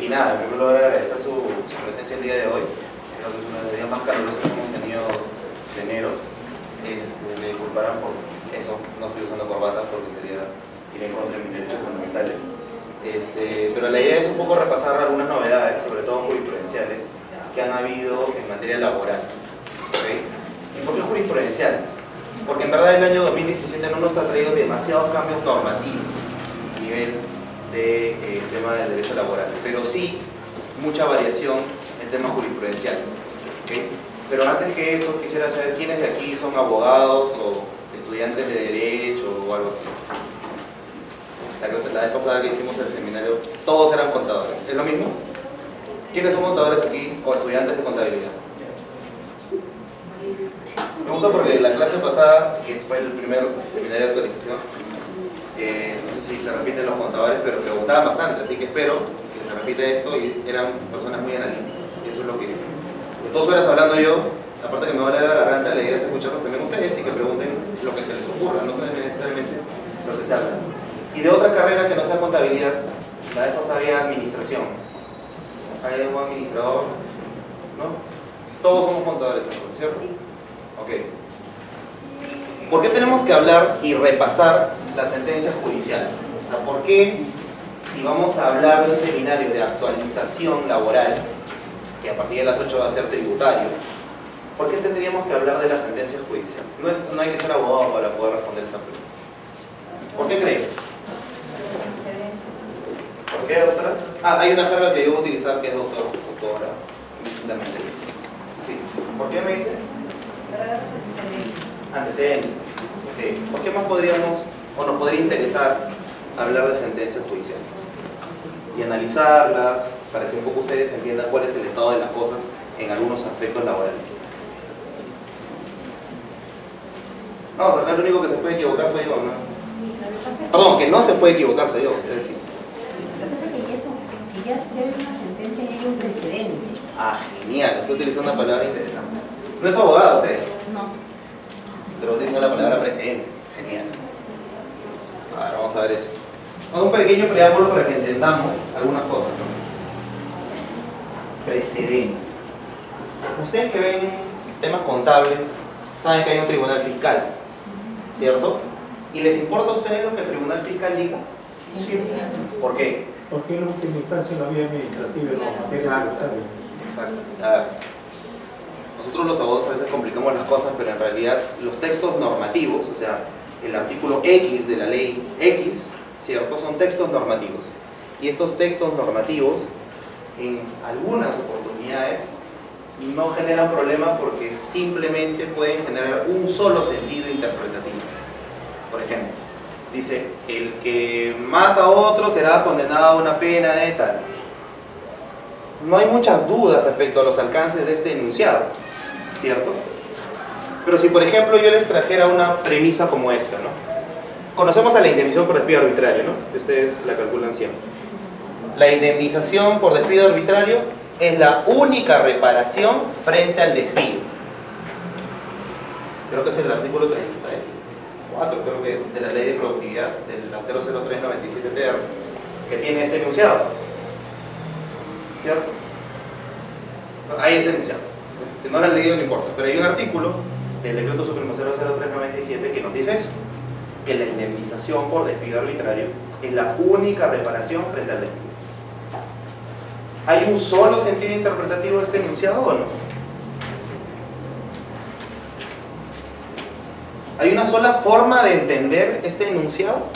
Y nada, en primer lugar agradecer su presencia el día de hoy. Creo que es uno de los días más calurosos que hemos tenido de enero. Me disculparán por eso, no estoy usando corbata porque sería ir en contra de mis derechos fundamentales. Pero la idea es un poco repasar algunas novedades, sobre todo jurisprudenciales, que han habido en materia laboral. ¿Okay? ¿Y por qué jurisprudenciales? Porque en verdad el año 2017 no nos ha traído demasiados cambios normativos a nivel del tema del derecho laboral, pero sí mucha variación en temas jurisprudenciales. ¿Okay? Pero antes que eso, quisiera saber quiénes de aquí son abogados o estudiantes de derecho o algo así. La vez pasada que hicimos el seminario, todos eran contadores. ¿Es lo mismo? ¿Quiénes son contadores aquí o estudiantes de contabilidad? Me gusta porque la clase pasada, que fue el primer seminario de actualización, no sé si se repiten los contadores, pero preguntaban bastante, así que espero que se repite esto y eran personas muy analíticas. Y eso es lo que... De 2 horas hablando yo, aparte que me va a leer la garganta, la idea es escucharlos también ustedes y que pregunten lo que se les ocurra, no necesariamente lo que se habla. Y de otra carrera que no sea contabilidad, la vez pasada había administración. Hay un administrador, ¿no? Todos somos contadores, ¿cierto? Ok. ¿Por qué tenemos que hablar y repasar las sentencias judiciales? O sea, ¿por qué, si vamos a hablar de un seminario de actualización laboral, que a partir de las 8 va a ser tributario, ¿por qué tendríamos que hablar de las sentencias judiciales? No hay que ser abogado para poder responder esta pregunta. ¿Por qué creen? ¿Por qué, doctora? Hay una jerga que yo voy a utilizar que es doctora. Sí. ¿Por qué me dice? Antecedentes. Okay. ¿Por qué más podríamos o nos podría interesar hablar de sentencias judiciales? Y analizarlas para que un poco ustedes entiendan cuál es el estado de las cosas en algunos aspectos laborales. Vamos, acá lo único que se puede equivocar soy yo, ¿no? Perdón, que no se puede equivocar soy yo, ustedes sí. Lo que pasa es que si ya hay una sentencia y hay un precedente. Ah, genial, estoy utilizando una palabra interesante. ¿No es abogado usted? No. Pero utiliza la palabra precedente. Genial. A ver, vamos a ver eso. Vamos a un pequeño preámbulo para que entendamos algunas cosas, ¿no? Precedente. Ustedes que ven temas contables saben que hay un tribunal fiscal, ¿cierto? ¿Y les importa a ustedes lo que el tribunal fiscal diga? Sí. ¿Por qué? Porque en última instancia la vía administrativa y la materia tributaria. Exacto. A ver, nosotros los abogados a veces complicamos las cosas, pero en realidad los textos normativos, o sea, el artículo X de la ley X, ¿cierto? Son textos normativos. Y estos textos normativos, en algunas oportunidades, no generan problemas porque simplemente pueden generar un solo sentido interpretativo. Por ejemplo, dice, el que mata a otro será condenado a una pena de tal. No hay muchas dudas respecto a los alcances de este enunciado, ¿cierto? Pero si por ejemplo yo les trajera una premisa como esta, ¿no? Conocemos a la indemnización por despido arbitrario, ¿no? Ustedes la calculan siempre. La indemnización por despido arbitrario es la única reparación frente al despido. Creo que es el artículo 34, creo que es de la ley de productividad, de la 00397-TR, que tiene este enunciado. ¿Cierto? Ahí está enunciado. Si no lo han leído no importa, pero hay un artículo del decreto supremo 00397 que nos dice eso, que la indemnización por despido arbitrario es la única reparación frente al despido. ¿Hay un solo sentido interpretativo de este enunciado o no? ¿Hay una sola forma de entender este enunciado?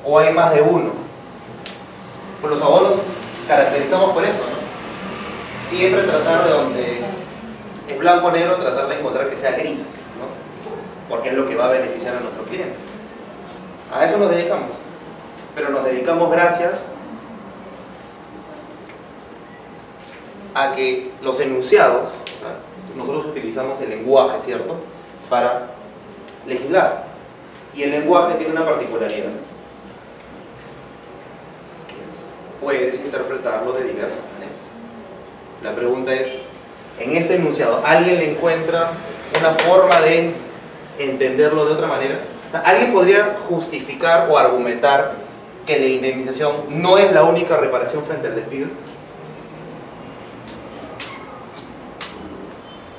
¿O hay más de uno? Pues los abogados caracterizamos por eso, ¿no? Siempre tratar de donde es blanco o negro, tratar de encontrar que sea gris, ¿no? Porque es lo que va a beneficiar a nuestro cliente. A eso nos dedicamos. Pero nos dedicamos gracias a que los enunciados, o sea, nosotros utilizamos el lenguaje, ¿cierto?, para legislar. Y el lenguaje tiene una particularidad. Puedes interpretarlo de diversas maneras. La pregunta es, en este enunciado, ¿alguien le encuentra una forma de entenderlo de otra manera? O sea, ¿alguien podría justificar o argumentar que la indemnización no es la única reparación frente al despido?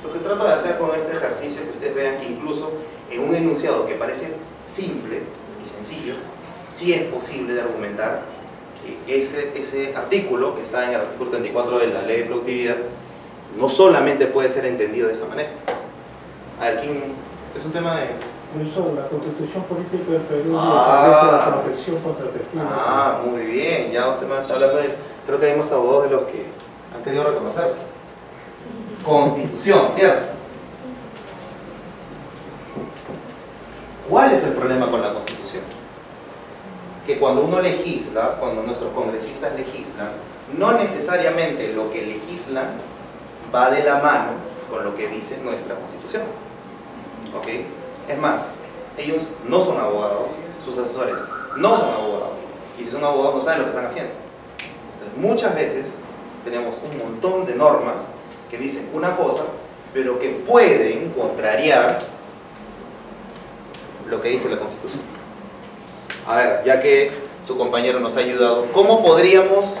Lo que trato de hacer con este ejercicio es que ustedes vean que incluso en un enunciado que parece simple y sencillo, sí es posible de argumentar que ese artículo, que está en el artículo 34 de la Ley de Productividad, no solamente puede ser entendido de esa manera. A ver, ¿quién? Es un tema de... Eso, la Constitución Política del Perú establece la protección contra el despido. Muy bien, ya usted me está hablando de... Creo que hay más abogados de los que han querido reconocerse. Constitución, ¿cierto? ¿Cuál es el problema con la Constitución? Que cuando uno legisla, cuando nuestros congresistas legislan, no necesariamente lo que legislan va de la mano con lo que dice nuestra Constitución. ¿Ok? Es más, ellos no son abogados, sus asesores no son abogados, y si son abogados no saben lo que están haciendo. Entonces, muchas veces tenemos un montón de normas que dicen una cosa, pero que pueden contrariar lo que dice la Constitución. A ver, ya que su compañero nos ha ayudado, ¿cómo podríamos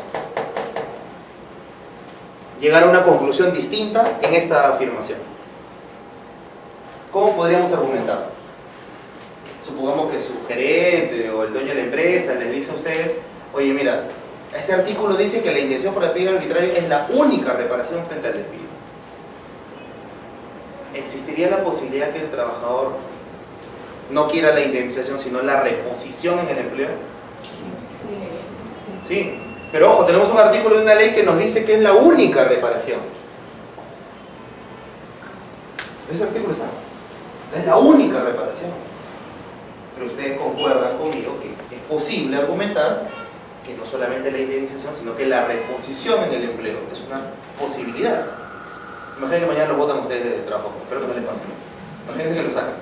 llegar a una conclusión distinta en esta afirmación? ¿Cómo podríamos argumentar? Supongamos que su gerente o el dueño de la empresa les dice a ustedes: oye, mira, este artículo dice que la indemnización por despido arbitrario es la única reparación frente al despido. ¿Existiría la posibilidad que el trabajador no quiera la indemnización, sino la reposición en el empleo? Sí, pero ojo, tenemos un artículo de una ley que nos dice que es la única reparación. Ese artículo está. Es la única reparación. Pero ustedes concuerdan conmigo que es posible argumentar que no solamente la indemnización, sino que la reposición en el empleo es una posibilidad. Imagínense que mañana lo votan ustedes de trabajo. Espero que no les pase. Imagínense que lo sacan.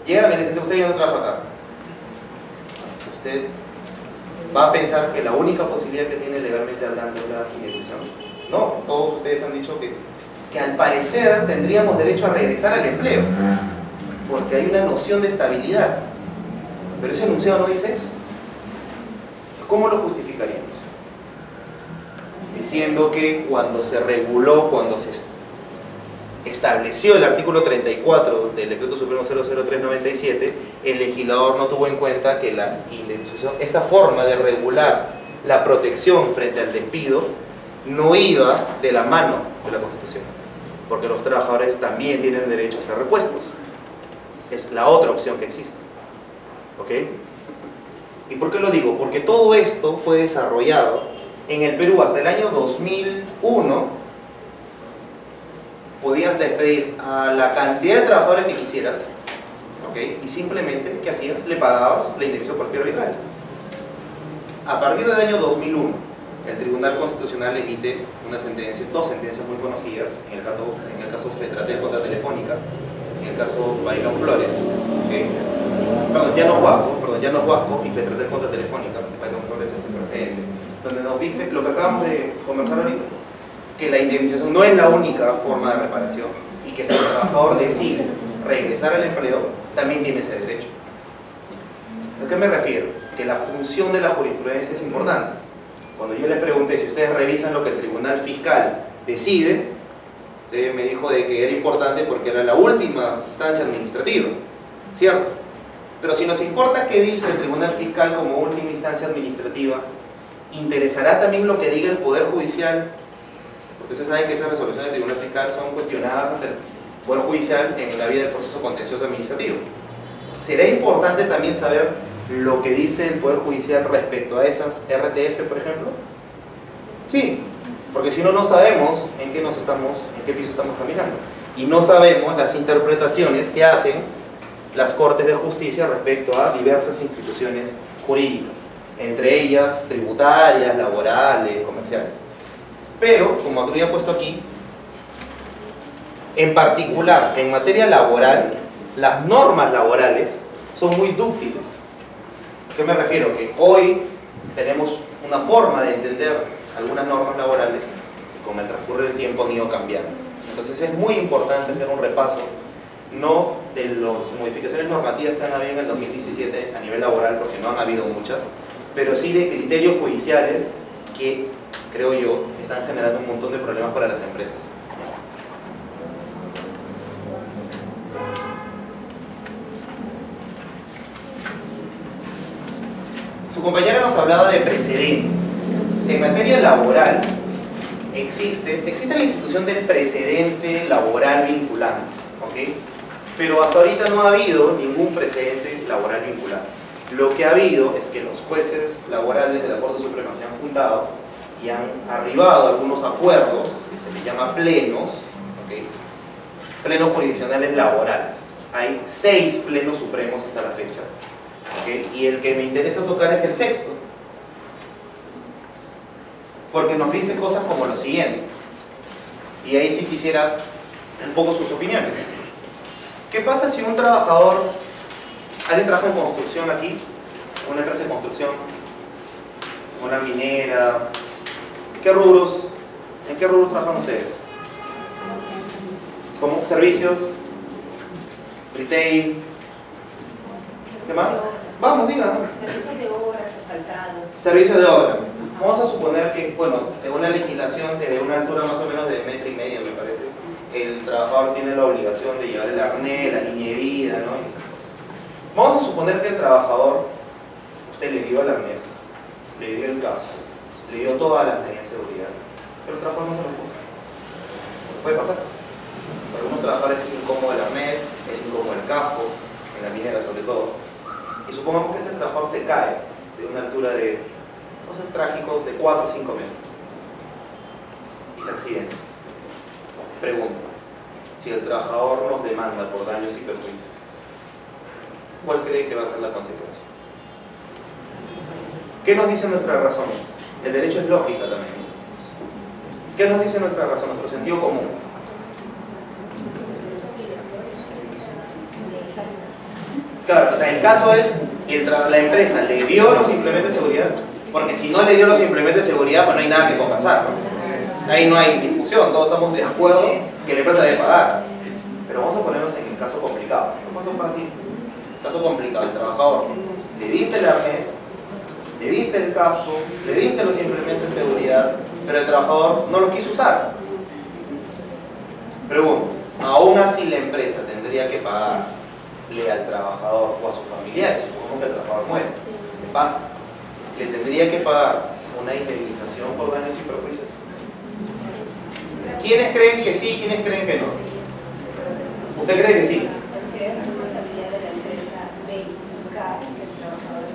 Llegan y les dicen: usted ya no trabaja acá. Usted va a pensar que la única posibilidad que tiene legalmente hablando es la indemnización. No, todos ustedes han dicho que al parecer tendríamos derecho a regresar al empleo, porque hay una noción de estabilidad. Pero ese enunciado no dice eso. ¿Cómo lo justificaríamos? Diciendo que cuando se reguló, cuando se estableció el artículo 34 del Decreto Supremo 003/97, el legislador no tuvo en cuenta que la indemnización, esta forma de regular la protección frente al despido, no iba de la mano de la Constitución, porque los trabajadores también tienen derecho a ser repuestos. Es la otra opción que existe. ¿Ok? ¿Y por qué lo digo? Porque todo esto fue desarrollado en el Perú hasta el año 2001. Podías despedir a la cantidad de trabajadores que quisieras, ¿ok? Y simplemente, ¿qué hacías? Le pagabas la indemnización por despido arbitrario. A partir del año 2001, el Tribunal Constitucional emite una sentencia, dos sentencias muy conocidas, en el caso Fetratel contra Telefónica, en el caso Bailón Flores, ¿okay? Perdón, Llanos Huasco y Fetratel contra Telefónica, Bailón Flores es el precedente, donde nos dice lo que acabamos de conversar ahorita, que la indemnización no es la única forma de reparación y que si el trabajador decide regresar al empleo, también tiene ese derecho. ¿A qué me refiero? Que la función de la jurisprudencia es importante. Cuando yo les pregunté si ustedes revisan lo que el Tribunal Fiscal decide, usted me dijo de que era importante porque era la última instancia administrativa, ¿cierto? Pero si nos importa qué dice el Tribunal Fiscal como última instancia administrativa, ¿interesará también lo que diga el Poder Judicial? Porque ustedes saben que esas resoluciones del Tribunal Fiscal son cuestionadas ante el Poder Judicial en la vía del proceso contencioso administrativo. ¿Será importante también saber lo que dice el Poder Judicial respecto a esas RTF, por ejemplo? Sí, porque si no, no sabemos en qué piso estamos caminando. Y no sabemos las interpretaciones que hacen las Cortes de Justicia respecto a diversas instituciones jurídicas, entre ellas tributarias, laborales, comerciales. Pero, como había puesto aquí, en particular en materia laboral, las normas laborales son muy dúctiles. ¿A qué me refiero? Que hoy tenemos una forma de entender algunas normas laborales que con el transcurso del tiempo han ido cambiando. Entonces es muy importante hacer un repaso, no de las modificaciones normativas que han habido en el 2017 a nivel laboral, porque no han habido muchas, pero sí de criterios judiciales que, creo yo, están generando un montón de problemas para las empresas. Su compañera nos hablaba de precedente. En materia laboral existe la institución del precedente laboral vinculante, ¿ok? Pero hasta ahorita no ha habido ningún precedente laboral vinculante. Lo que ha habido es que los jueces laborales de la Corte Suprema se han juntado y han arribado a algunos acuerdos que se les llama plenos, ¿ok? Plenos jurisdiccionales laborales. Hay 6 plenos supremos hasta la fecha, ¿ok? Y el que me interesa tocar es el sexto, porque nos dice cosas como lo siguiente, y ahí sí quisiera un poco sus opiniones. ¿Qué pasa si un trabajador, alguien trabaja en construcción aquí, una empresa de construcción, una minera, ¿en qué rubros trabajan ustedes? ¿Cómo? ¿Servicios? ¿Retail? ¿Qué más? Vamos, digan. Servicios de obras, asfaltados. Servicios de obra. Vamos a suponer que, bueno, según la legislación, desde una altura más o menos de 1,5 metros, me parece, el trabajador tiene la obligación de llevar el arnés, la línea de vida, ¿no? Y esas cosas. Vamos a suponer que el trabajador, usted le dio el arnés, le dio el casco, le dio todas las medidas de seguridad, pero el trabajador no se lo puso. Puede pasar. Para algunos trabajadores es incómodo el arnés, es incómodo el casco, en la minera sobre todo. Y supongamos que ese trabajador se cae de una altura de, cosas trágicos, de 4 o 5 metros y se accidenta. Pregunta, si el trabajador nos demanda por daños y perjuicios, ¿cuál cree que va a ser la consecuencia? ¿Qué nos dice nuestra razón? El derecho es lógica también. ¿Qué nos dice nuestra razón? Nuestro sentido común. Claro, o sea, el caso es que la empresa le dio los implementos de seguridad, porque si no le dio los implementos de seguridad, pues no hay nada que compensar, ¿no? Ahí no hay discusión, todos estamos de acuerdo que la empresa debe pagar. Pero vamos a ponernos en el caso complicado, no caso fácil, caso complicado. El trabajador, le diste el arnés, le diste el casco, le diste los implementos de seguridad, pero el trabajador no los quiso usar. Pregunto, ¿aún así la empresa tendría que pagarle al trabajador o a sus familiares? Supongamos que el trabajador muere, ¿qué pasa? ¿Le tendría que pagar una indemnización por daños y perjuicios? ¿Quiénes creen que sí? ¿Quiénes creen que no? ¿Usted cree que sí? Porque es responsabilidad de la empresa verificar que el trabajador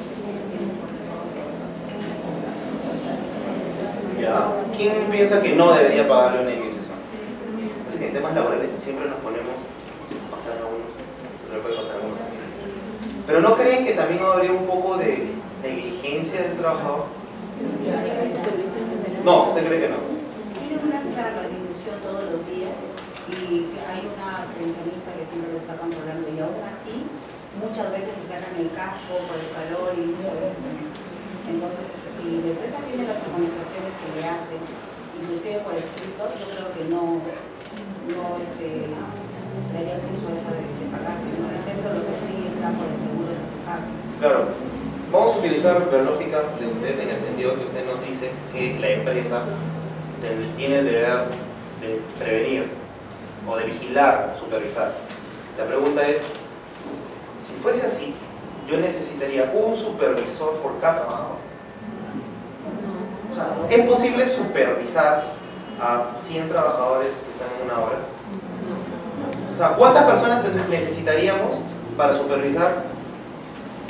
¿Ya? ¿Quién piensa que no debería pagarle una indemnización? Así que en temas laborales siempre nos ponemos a pasar a uno, no puede pasar a uno. Pero ¿no creen que también habría un poco de negligencia del trabajador? No, ¿usted cree que no? tiene una charla de discusión todos los días y hay una pensionista que siempre lo está controlando y aún así muchas veces se sacan el casco por el calor y muchas veces con eso. Entonces, si la empresa tiene las amonestaciones que le hacen, inclusive por escrito, yo creo que no le haría curso eso de pagar, ¿no? Excepto lo que sí está por el seguro que se paga. Claro. Vamos a utilizar la lógica de usted en el sentido que usted nos dice que la empresa tiene el deber de prevenir o de vigilar, supervisar. La pregunta es, si fuese así, yo necesitaría un supervisor por cada trabajador. O sea, ¿es posible supervisar a 100 trabajadores que están en una obra? O sea, ¿cuántas personas necesitaríamos para supervisar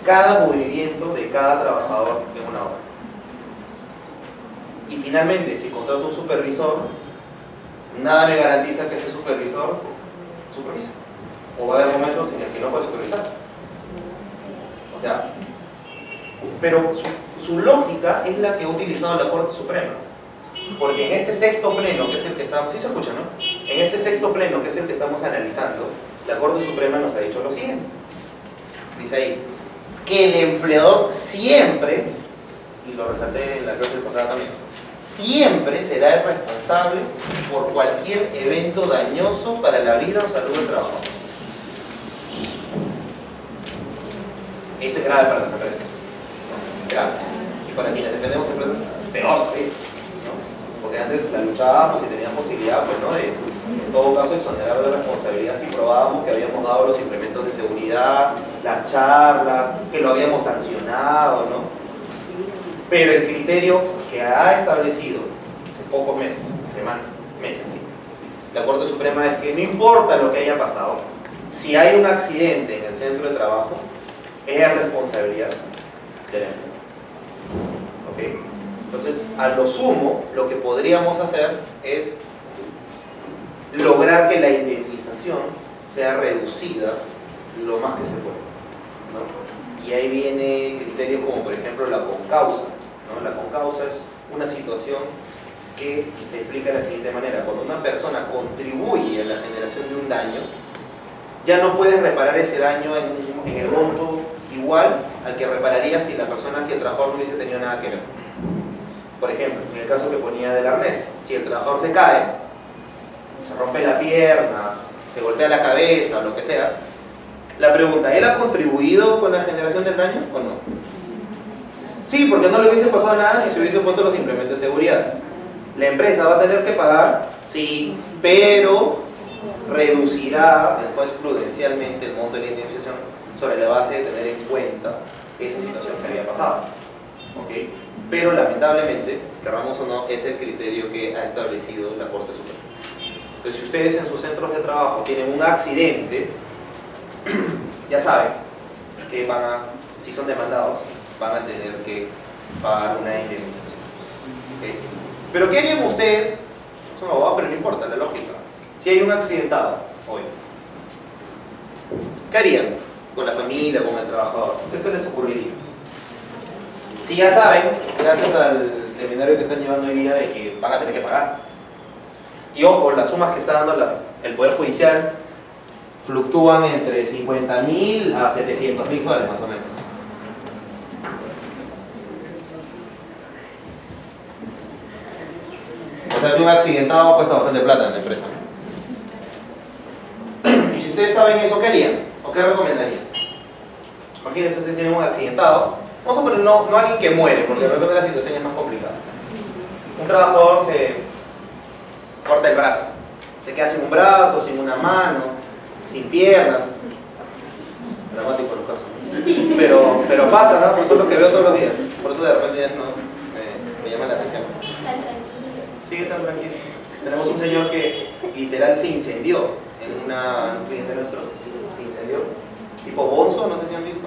cada movimiento de cada trabajador en una obra? Y finalmente, si contrato un supervisor, nada me garantiza que ese supervisor supervise. O va a haber momentos en el que no puede supervisar. O sea, pero su lógica es la que ha utilizado la Corte Suprema. Porque en este sexto pleno, que es el que estamos... ¿Sí se escucha, no? En este sexto pleno, que es el que estamos analizando, la Corte Suprema nos ha dicho lo siguiente. Dice ahí, que el empleador siempre, y lo resalté en la clase pasada también, siempre será el responsable por cualquier evento dañoso para la vida o salud del trabajador. Esto es grave para las empresas. Grave. para quienes defendemos empresas, peor todavía, ¿no? Porque antes la luchábamos y teníamos posibilidad, pues, ¿no?, de, en todo caso, exonerar de responsabilidad si probábamos que habíamos dado los implementos de seguridad, las charlas, que lo habíamos sancionado, ¿no? Pero el criterio que ha establecido hace pocos meses, meses, sí, la Corte Suprema es que no importa lo que haya pasado, si hay un accidente en el centro de trabajo, es responsabilidad de la empresa. ¿Ok? Entonces, a lo sumo, lo que podríamos hacer es lograr que la indemnización sea reducida lo más que se pueda, ¿no? Y ahí viene criterios como, por ejemplo, la concausa, ¿no? La concausa es una situación que se explica de la siguiente manera: cuando una persona contribuye a la generación de un daño, ya no puedes reparar ese daño en el monto igual al que repararía si la persona, si el trabajador no hubiese tenido nada que ver. Por ejemplo, en el caso que ponía del arnés, si el trabajador se cae, se rompe las piernas, se golpea la cabeza o lo que sea, la pregunta, ¿él ha contribuido con la generación del daño o no? Sí, porque no le hubiese pasado nada si se hubiese puesto los implementos de seguridad. La empresa va a tener que pagar, sí, pero reducirá el juez prudencialmente el monto de la indemnización sobre la base de tener en cuenta esa situación que había pasado. ¿Okay? Pero lamentablemente, querramos o no, es el criterio que ha establecido la Corte Suprema. Entonces, si ustedes en sus centros de trabajo tienen un accidente, ya saben que si son demandados, van a tener que pagar una indemnización. ¿Okay? Pero ¿qué harían ustedes? Son abogados, pero no importa, la lógica. Si hay un accidentado hoy, ¿qué harían con la familia, con el trabajador? ¿Qué se les ocurriría? Si ya saben, gracias al seminario que están llevando hoy día, de que van a tener que pagar. Y ojo, las sumas que está dando el Poder Judicial fluctúan entre 50.000 a 700.000 soles, más o menos. O sea que un accidentado cuesta bastante plata en la empresa. Y si ustedes saben eso, ¿qué harían? ¿O qué recomendarían? Imagínense, ustedes tienen un accidentado. Vamos a poner no alguien que muere, porque de repente la situación es más complicada. Un trabajador se corta el brazo. Se queda sin un brazo, sin una mano, sin piernas. Dramático los casos. Pero pasa, ¿no? Eso es lo que veo todos los días. Por eso de repente ya no me llama la atención. Sigue tan tranquilo. Tenemos un señor que literal se incendió en un cliente nuestro. Se incendió. Tipo Bonzo, no sé si han visto,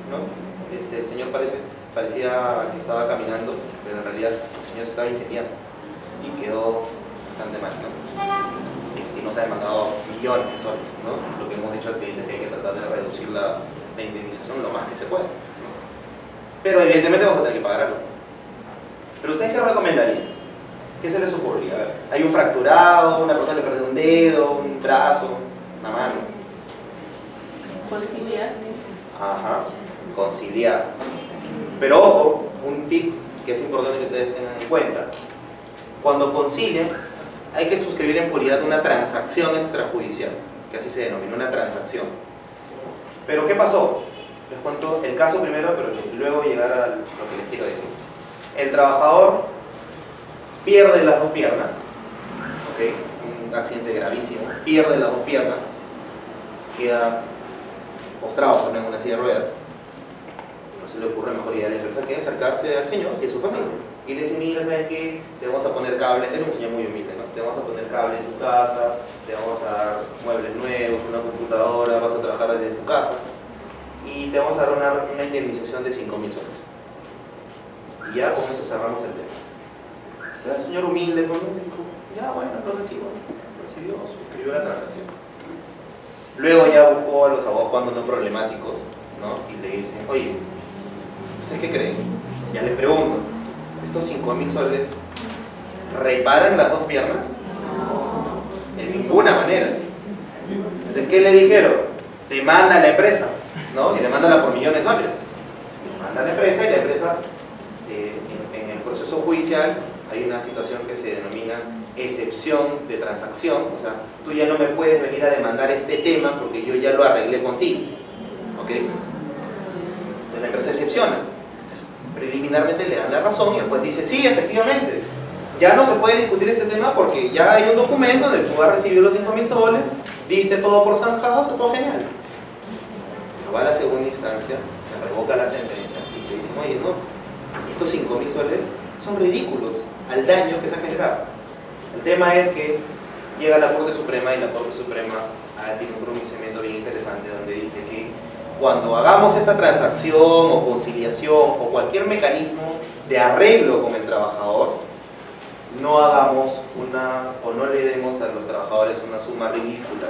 ¿no? El señor parecía que estaba caminando, pero en realidad el señor se estaba incendiando y quedó bastante mal, ¿no? Y nos ha demandado millones de soles, ¿no? Lo que hemos dicho al cliente es que hay que tratar de reducir la indemnización lo más que se pueda, ¿no? Pero evidentemente vamos a tener que pagar algo. ¿Pero ustedes qué recomendarían? ¿Qué se les ocurriría? A ver, hay un fracturado, una persona le perdió un dedo, un brazo, una mano. Conciliar. Ajá, conciliar. Pero ojo, un tip que es importante que ustedes tengan en cuenta: cuando concilian, hay que suscribir en puridad una transacción extrajudicial, que así se denomina, una transacción. ¿Pero qué pasó? Les cuento el caso primero, pero luego llegar a lo que les quiero decir. El trabajador pierde las dos piernas, ¿okay? Un accidente gravísimo, pierde las dos piernas, queda postrado en una silla de ruedas. No se le ocurre mejor idea a la empresa que acercarse al señor y a su familia y le dice: mira, ¿sabes qué? Te vamos a poner cable. Era un señor muy humilde, ¿no? Te vamos a poner cable en tu casa, te vamos a dar muebles nuevos, una computadora, vas a trabajar desde tu casa y te vamos a dar una indemnización de 5.000 soles. Y ya con eso cerramos el tema. Ya el señor humilde pues, dijo: ya bueno, lo recibió, suscribió la transacción. Luego ya buscó a los abogados cuando no problemáticos, ¿no? Y le dicen: oye, ¿ustedes qué creen? Ya les pregunto, ¿estos 5.000 soles reparan las dos piernas? De ninguna manera. Entonces, ¿qué le dijeron? Demanda a la empresa, ¿no? Y demándala por millones de soles. Demanda a la empresa y la empresa, en el proceso judicial, hay una situación que se denomina excepción de transacción. O sea, tú ya no me puedes venir a demandar este tema porque yo ya lo arreglé contigo, ¿ok? Entonces la empresa excepciona. preliminarmente le dan la razón y el juez dice, sí, efectivamente, ya no se puede discutir este tema porque ya hay un documento donde tú has recibido los 5.000 soles, diste todo por zanjado, está todo genial. Pero va a la segunda instancia, se revoca la sentencia y te dicen, oye, no, estos 5.000 soles son ridículos al daño que se ha generado. El tema es que llega a la Corte Suprema y la Corte Suprema tiene un pronunciamiento bien interesante donde dice que cuando hagamos esta transacción o conciliación o cualquier mecanismo de arreglo con el trabajador, no hagamos o no le demos a los trabajadores una suma ridícula,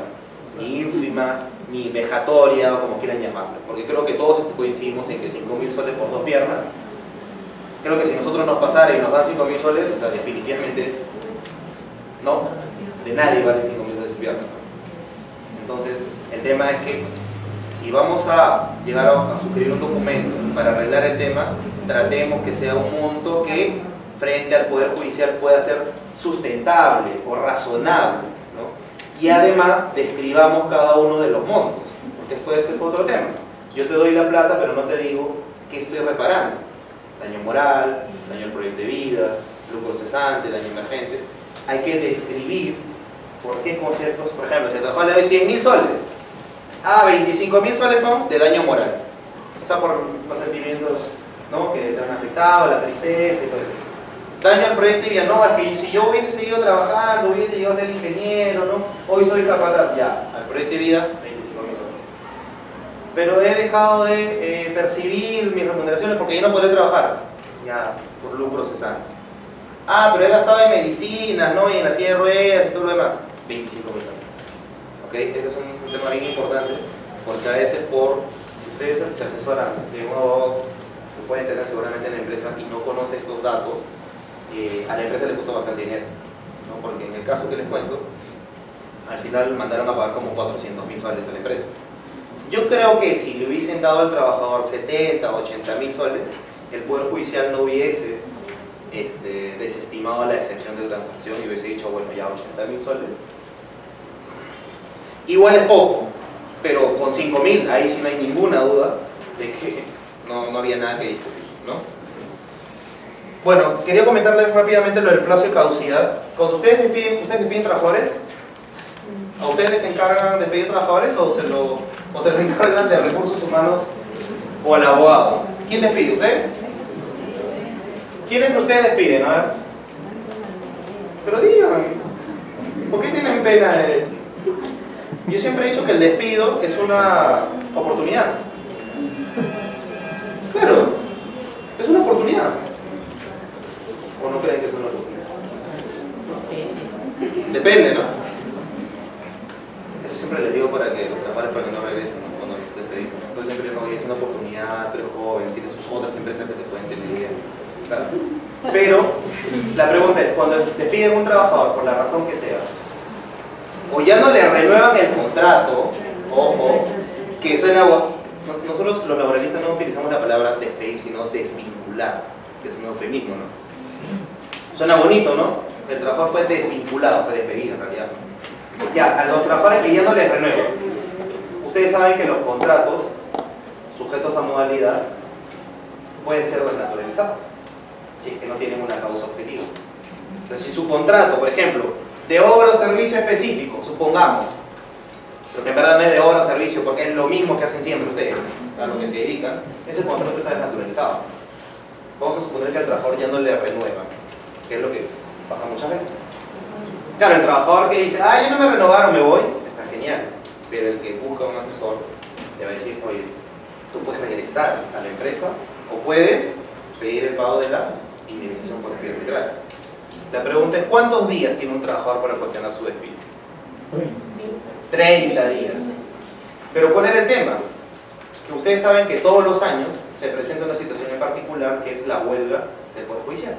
ni ínfima, ni vejatoria, o como quieran llamarlo, porque creo que todos coincidimos en que 5.000 soles por 2 piernas, creo que si nosotros nos pasara y nos dan 5.000 soles, o sea, definitivamente no, de nadie vale 5.000 soles por pierna. Entonces, el tema es que si vamos a llegar a suscribir un documento para arreglar el tema, tratemos que sea un monto que frente al Poder Judicial pueda ser sustentable o razonable, ¿no? Y además describamos cada uno de los montos, porque ese fue otro tema. Yo te doy la plata, pero no te digo qué estoy reparando. Daño moral, daño al proyecto de vida, lucro cesante, daño emergente. Hay que describir por qué conceptos, por ejemplo, si el trabajador le doy 100.000 soles, 25.000 soles son de daño moral, o sea, por los sentimientos, ¿no?, que te han afectado, la tristeza y todo eso. Daño al proyecto de vida, no, es que si yo hubiese seguido trabajando, hubiese llegado a ser ingeniero, ¿no?, hoy soy capaz, ya, al proyecto de vida, 25.000 soles. Pero he dejado de percibir mis remuneraciones porque ya no podré trabajar, ya, por lucro cesante. Pero he gastado en medicinas, ¿no?, y en la silla de ruedas y todo lo demás, 25.000 soles. ¿Okay? Ese es un tema bien importante, porque a veces si ustedes se asesoran de un abogado que pueden tener seguramente en la empresa y no conoce estos datos, a la empresa le costó bastante dinero, ¿no? Porque en el caso que les cuento, al final mandaron a pagar como 400.000 soles a la empresa. Yo creo que si le hubiesen dado al trabajador 70 o 80.000 soles, el Poder Judicial no hubiese desestimado la excepción de transacción y hubiese dicho, bueno, ya 80.000 soles. Igual es poco, pero con 5.000, ahí sí no hay ninguna duda de que no había nada que discutir, ¿no? Bueno, quería comentarles rápidamente lo del plazo de caducidad. Cuando ustedes despiden trabajadores, ¿a ustedes les encargan de despedir trabajadores o se lo encargan de recursos humanos o al abogado? ¿Quién despide? ¿Ustedes? ¿Quiénes de ustedes despiden? A ver. Pero digan, ¿por qué tienen pena de...? Yo siempre he dicho que el despido es una oportunidad. Claro, es una oportunidad. ¿O no creen que es una oportunidad? Depende, ¿no? Eso siempre les digo para que los trabajadores para que no regresen, ¿no?, cuando les despedimos. Yo siempre digo, oye, es una oportunidad, tú eres joven, tienes otras empresas que te pueden tener. Claro. Pero la pregunta es, cuando despiden un trabajador por la razón que sea, o ya no le renuevan el contrato, ojo, que suena... Nosotros los laboralistas no utilizamos la palabra despedir, sino desvincular, que es un eufemismo, ¿no? Suena bonito, ¿no? El trabajador fue desvinculado, fue despedido en realidad. Ya, a los trabajadores que ya no les renuevan, ustedes saben que los contratos sujetos a modalidad pueden ser desnaturalizados, si es que no tienen una causa objetiva. Entonces, si su contrato, por ejemplo, de obra o servicio específico, supongamos, pero que en verdad no es de obra o servicio porque es lo mismo que hacen siempre ustedes, a lo que se dedican, ese contrato está desnaturalizado. Vamos a suponer que al trabajador ya no le renuevan, que es lo que pasa muchas veces. Claro, el trabajador que dice, ya no me renovaron, me voy, está genial, pero el que busca un asesor le va a decir, oye, tú puedes regresar a la empresa o puedes pedir el pago de la indemnización por despido arbitral. La pregunta es, ¿cuántos días tiene un trabajador para cuestionar su despido? 30 días. Pero ¿cuál era el tema? Que ustedes saben que todos los años se presenta una situación en particular que es la huelga del Poder Judicial.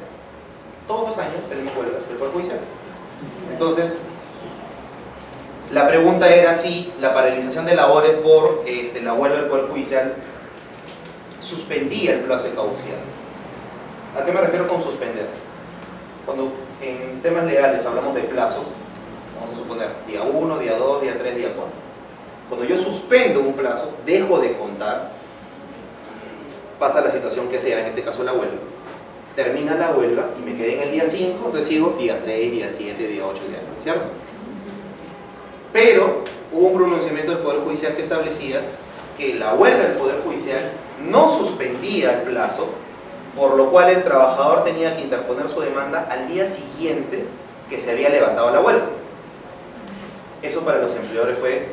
Todos los años tenemos huelgas del Poder Judicial. Entonces, la pregunta era si la paralización de labores por la huelga del Poder Judicial suspendía el plazo de caducidad. ¿A qué me refiero con suspender? Cuando en temas legales hablamos de plazos, vamos a suponer día 1, día 2, día 3, día 4. Cuando yo suspendo un plazo, dejo de contar, pasa la situación que sea, en este caso la huelga. Termina la huelga y me quedé en el día 5, entonces sigo día 6, día 7, día 8, día 9, ¿cierto? Pero hubo un pronunciamiento del Poder Judicial que establecía que la huelga del Poder Judicial no suspendía el plazo, por lo cual el trabajador tenía que interponer su demanda al día siguiente que se había levantado la huelga. Eso para los empleadores fue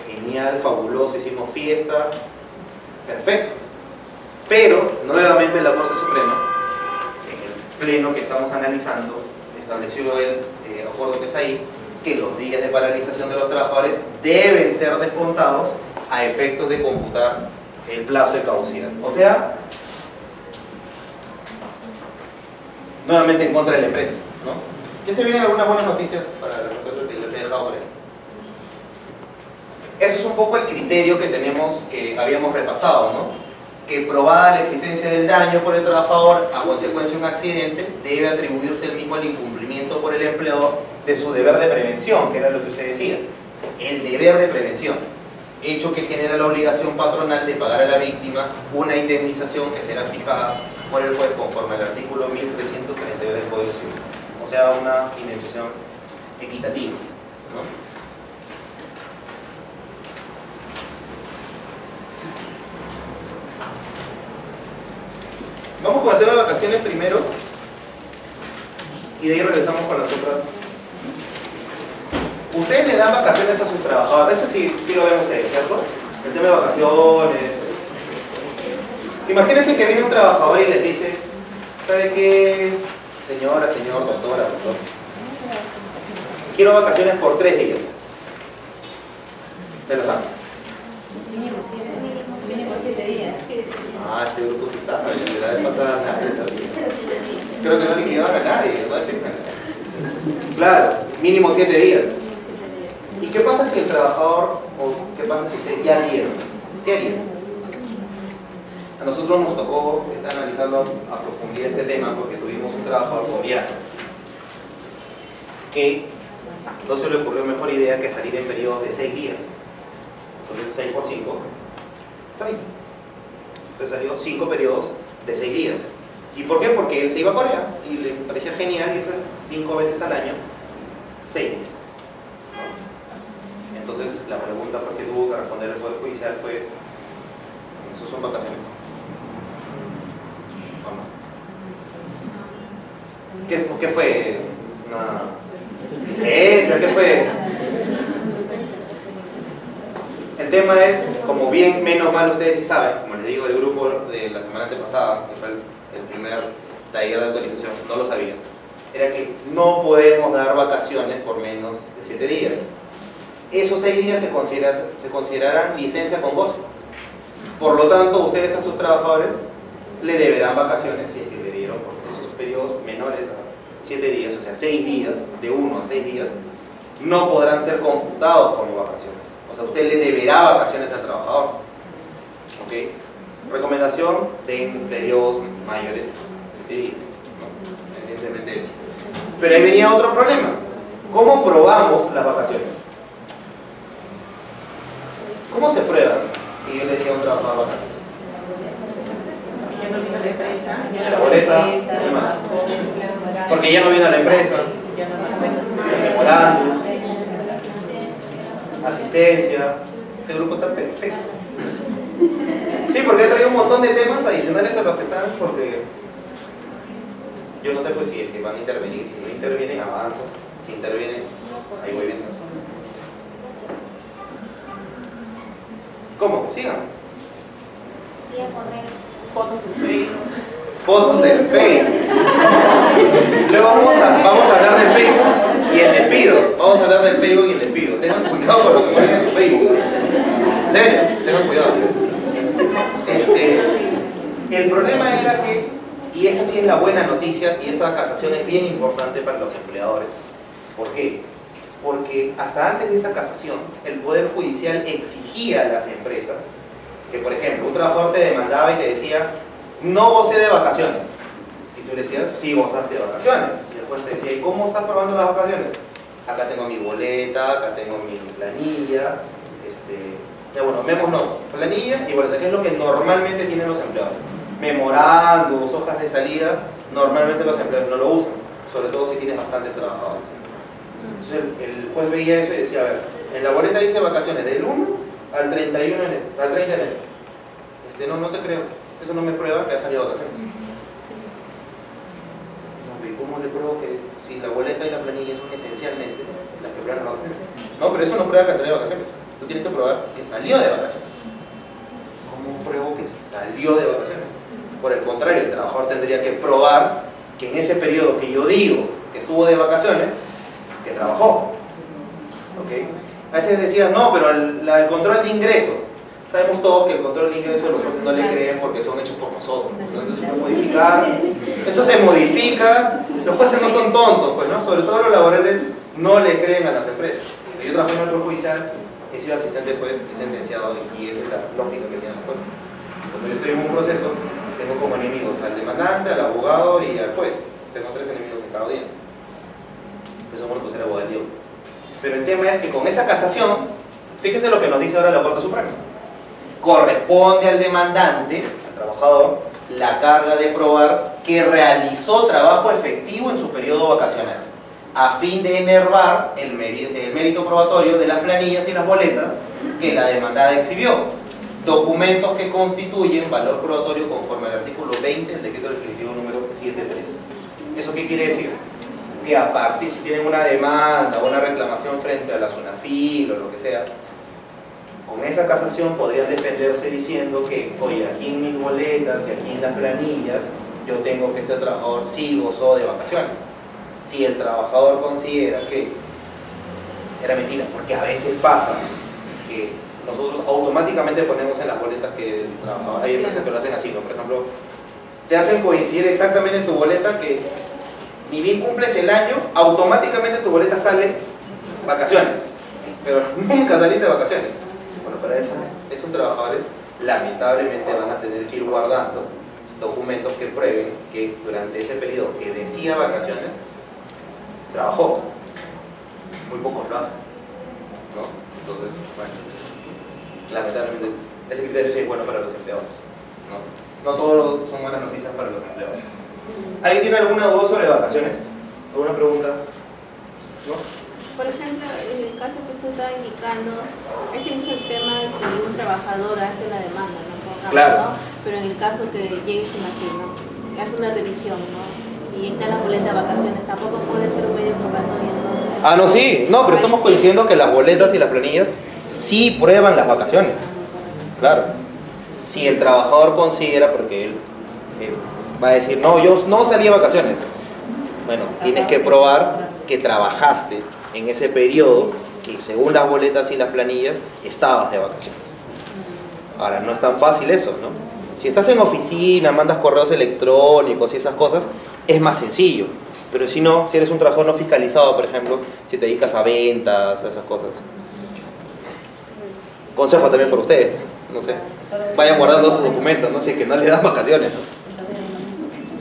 genial, fabuloso, hicimos fiesta, perfecto. Pero nuevamente la Corte Suprema, en el pleno que estamos analizando, estableció el acuerdo que está ahí, que los días de paralización de los trabajadores deben ser descontados a efectos de computar el plazo de caducidad. O sea, nuevamente en contra de la empresa, ¿no? Ya se vienen algunas buenas noticias para la empresa que les he dejado por ahí. Eso es un poco el criterio que tenemos, que habíamos repasado, ¿no? Que probada la existencia del daño por el trabajador a consecuencia de un accidente, debe atribuirse el mismo al incumplimiento por el empleador de su deber de prevención, que era lo que usted decía. El deber de prevención, hecho que genera la obligación patronal de pagar a la víctima una indemnización que será fijada por el juez conforme al artículo 1332 del Código Civil. O sea, una indemnización equitativa, ¿no? Vamos con el tema de vacaciones primero y de ahí regresamos con las otras. Ustedes le dan vacaciones a sus trabajadores, eso sí lo ven ustedes, ¿cierto? El tema de vacaciones. Imagínense que viene un trabajador y les dice, ¿sabe qué? Señora, señor, doctora, doctor, quiero vacaciones por 3 días. ¿Se las dan? Mínimo 7 días. Ah, este grupo sí sabe, en la vez pasada nadie sabía. Creo que no liquidaban a nadie, ¿no? Claro, mínimo 7 días. ¿Y qué pasa si el trabajador, o qué pasa si usted ya dieron? ¿Qué harían? A nosotros nos tocó analizarlo a profundidad este tema porque tuvimos un trabajador coreano que no se le ocurrió mejor idea que salir en periodos de 6 días. Entonces 6 por 5, 30. Entonces salió 5 periodos de 6 días. ¿Y por qué? Porque él se iba a Corea y le parecía genial irse 5 veces al año, 6 días. Entonces la pregunta que tuvo que responder el Poder Judicial fue: ¿eso son vacaciones? ¿No? ¿Qué fue? ¿Una licencia? ¿Qué fue? El tema es, como bien, menos mal ustedes sí saben, como les digo, el grupo de la semana antepasada, que fue el primer taller de actualización, no lo sabía, era que no podemos dar vacaciones por menos de 7 días. Esos 6 días se considerarán licencia con goce. Por lo tanto, ustedes a sus trabajadores le deberán vacaciones si es que le dieron, porque esos periodos menores a 7 días, o sea 6 días, de 1 a 6 días, no podrán ser computados como vacaciones. O sea, usted le deberá vacaciones al trabajador. ¿Ok? Recomendación de periodos mayores a 7 días, ¿no? Evidentemente eso. Pero ahí venía otro problema. ¿Cómo probamos las vacaciones? ¿Cómo se prueban? Y yo le decía a un trabajador vacaciones. Ya no vino a la empresa. La boleta, ¿qué más? Porque ya no vino a la empresa. Ya no Mejorando. Asistencia. Este grupo está perfecto. Sí, porque he traído un montón de temas adicionales a los que están, porque yo no sé pues si es que van a intervenir, si no intervienen, avanzo, si intervienen, ahí voy viendo. ¿Cómo? Sigan. Fotos del Facebook. Fotos del Facebook. Luego vamos a hablar del Facebook y el despido. Vamos a hablar del Facebook y el despido. Tengan cuidado con lo que ponen en su Facebook. En serio, tengan cuidado. El problema era que, y esa sí es la buena noticia, y esa casación es bien importante para los empleadores. ¿Por qué? Porque hasta antes de esa casación, el Poder Judicial exigía a las empresas que, por ejemplo, un trabajador te demandaba y te decía: no gocé de vacaciones. Y tú le decías: sí gozaste de vacaciones. Y el juez te decía: ¿y cómo estás probando las vacaciones? Acá tengo mi boleta, acá tengo mi planilla, ya bueno, vemos no, planilla y boleta, que es lo que normalmente tienen los empleadores. memorandos, hojas de salida, normalmente los empleadores no lo usan, sobre todo si tienes bastantes trabajadores. Entonces el juez veía eso y decía, a ver, en la boleta dice vacaciones del 1 al 31 de enero, al 30 de enero. No te creo, eso no me prueba que ha salido de vacaciones. No, ¿y cómo le pruebo que si la boleta y la planilla son esencialmente las que prueban las vacaciones? No, pero eso no prueba que ha salido de vacaciones. Tú tienes que probar que salió de vacaciones. ¿Cómo pruebo que salió de vacaciones? Por el contrario, el trabajador tendría que probar que en ese periodo que yo digo que estuvo de vacaciones, que trabajó. ¿Ok? A veces decían, no, pero el control de ingreso. Sabemos todos que el control de ingreso los jueces no le creen porque son hechos por nosotros. Entonces se puede modificar. Eso se modifica. Los jueces no son tontos, pues, ¿no? Sobre todo los laborales no le creen a las empresas. Yo trabajé en el Poder Judicial, he sido asistente juez, he sentenciado y esa es la lógica que tienen los jueces. Cuando yo estoy en un proceso, tengo como enemigos al demandante, al abogado y al juez. Tengo 3 enemigos en cada audiencia. Eso bueno, pues era abogado del Diego. Pero el tema es que con esa casación, fíjese lo que nos dice ahora la Corte Suprema. Corresponde al demandante, al trabajador, la carga de probar que realizó trabajo efectivo en su periodo vacacional, a fin de enervar el mérito probatorio de las planillas y las boletas que la demandada exhibió, documentos que constituyen valor probatorio conforme al artículo 20 del decreto legislativo número 73. ¿Eso qué quiere decir? Que a partir, si tienen una demanda o una reclamación frente a la SUNAFIL o lo que sea, con esa casación podrían defenderse diciendo que, oye, aquí en mis boletas y aquí en las planillas yo tengo que este trabajador sí gozó de vacaciones. Si el trabajador considera que era mentira, porque a veces pasa que nosotros automáticamente ponemos en las boletas que el trabajador, hay empresas que lo hacen así, ¿no? Por ejemplo, te hacen coincidir exactamente en tu boleta que ni bien cumples el año, automáticamente tu boleta sale vacaciones, pero nunca saliste de vacaciones. Bueno, para esos trabajadores lamentablemente van a tener que ir guardando documentos que prueben que durante ese periodo que decía vacaciones trabajó. Muy pocos lo hacen, ¿no? Entonces, bueno, lamentablemente ese criterio sí es bueno para los empleadores, ¿no? No todos son buenas noticias para los empleadores. ¿Alguien tiene alguna duda sobre vacaciones? ¿Alguna pregunta? ¿No? Por ejemplo, en el caso que usted está indicando, ese es el tema de que un trabajador hace la demanda, ¿no? Claro. ¿No? Pero en el caso que llegue su máquina, hace una revisión, ¿no? Y está la boleta de vacaciones, tampoco puede ser un medio probatorio, entonces. Ah, no, sí, no, pero estamos coincidiendo que las boletas y las planillas sí prueban las vacaciones. Claro. Si el trabajador considera, porque él va a decir, no, yo no salí de vacaciones. Bueno, tienes que probar que trabajaste en ese periodo que según las boletas y las planillas estabas de vacaciones. Ahora, no es tan fácil eso, ¿no? Si estás en oficina, mandas correos electrónicos y esas cosas, es más sencillo. Pero si no, si eres un trabajador no fiscalizado, por ejemplo, si te dedicas a ventas, a esas cosas. Consejo también por ustedes, no sé. Vayan guardando sus documentos, no sé, que no les dan vacaciones, ¿no?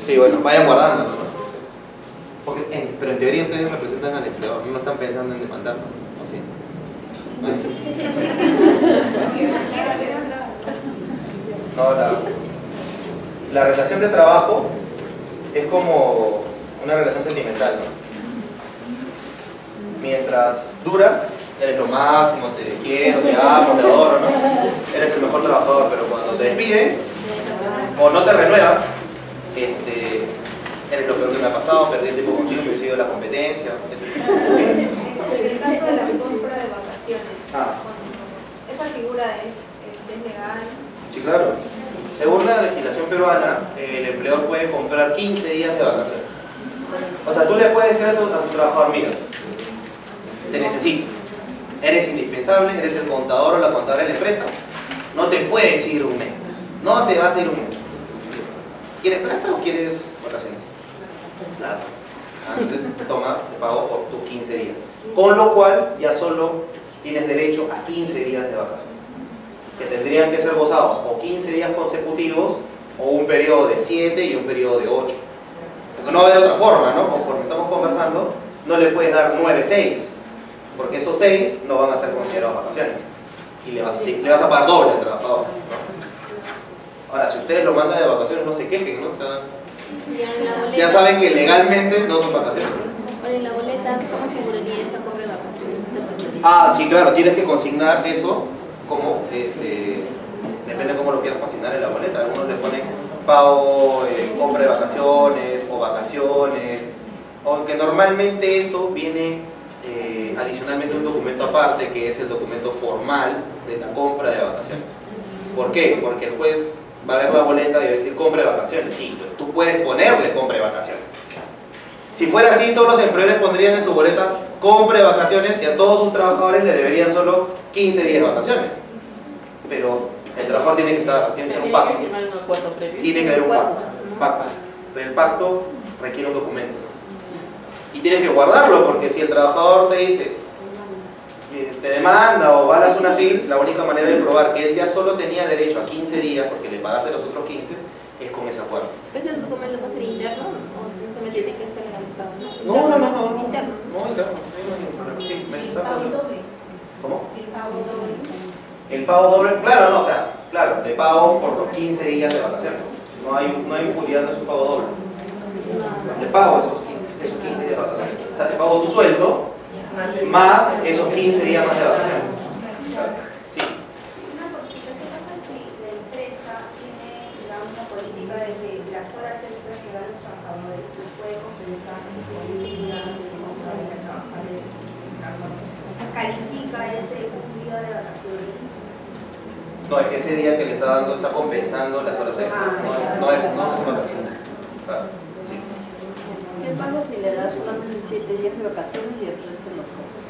Sí, bueno, vayan guardándolo, ¿no? Porque, pero en teoría ustedes representan al empleador, no están pensando en demandar, ¿no? ¿Sí? No, la relación de trabajo es como una relación sentimental, ¿no? Mientras dura, eres lo máximo, te quiero, te amo, te adoro, ¿no? Eres el mejor trabajador, pero cuando te despiden o no te renuevan, eres lo peor que me ha pasado, perdí el tiempo contigo, me he sido de la competencia, ¿sí? En el caso de la compra de vacaciones, ¿esa figura es legal? Sí, claro. Según la legislación peruana, el empleador puede comprar 15 días de vacaciones. O sea, tú le puedes decir a tu trabajador, mira, te necesito, eres indispensable, eres el contador o la contadora de la empresa, no te puedes ir un mes, no te vas a ir un mes. ¿Quieres plata o quieres vacaciones? Plata. Entonces, toma, te pago por tus 15 días. Con lo cual, ya solo tienes derecho a 15 días de vacaciones, que tendrían que ser gozados o 15 días consecutivos o un periodo de 7 y un periodo de 8. Porque no va a haber otra forma, ¿no? Conforme estamos conversando, no le puedes dar 9-6, porque esos 6 no van a ser considerados vacaciones y le vas a pagar doble al trabajador, ¿no? Ahora, si ustedes lo mandan de vacaciones, no se quejen, ¿no? O sea, en la boleta, ya saben que legalmente no son vacaciones. Pero en la boleta, ¿cómo figuraría esa compra de vacaciones? Ah, sí, claro, tienes que consignar eso como, depende de cómo lo quieras consignar en la boleta. Algunos le ponen pago, compra de vacaciones o vacaciones, aunque normalmente eso viene adicionalmente un documento aparte, que es el documento formal de la compra de vacaciones. ¿Por qué? Porque el juez va a ver la boleta y va a decir compra de vacaciones. Sí, pues tú puedes ponerle compra de vacaciones. Si fuera así, todos los empleadores pondrían en su boleta compra de vacaciones y a todos sus trabajadores le deberían solo 15 días de vacaciones. Pero el trabajador tiene que ser un pacto. Tiene que haber un pacto. Entonces el pacto requiere un documento. Y tienes que guardarlo, porque si el trabajador te dice, te demanda o balas una FIL, la única manera de probar que él ya solo tenía derecho a 15 días porque le pagaste los otros 15 es con ese acuerdo. ¿Ese documento va a ser interno o simplemente tiene que estar legalizado? No. Interno. No, interno. Sí, ¿Cómo? El pago doble, claro, no, o sea, claro, le pago por los 15 días de vacaciones. No hay impunidad, no es un pago doble. O sea, te pago esos 15 días de vacaciones. O sea, te pago tu sueldo más esos 15 días más de vacaciones. Sí. Una consulta, ¿qué pasa si la empresa tiene, digamos, una política de que las horas extras que dan los trabajadores se puede compensar con un día de trabajar? O sea, califica ese un día de vacaciones. No, es que ese día que le está dando está compensando las horas extras. No son vacaciones. Claro, sí. ¿Qué pasa si le das solamente 7 días de vacaciones y el resto los compras?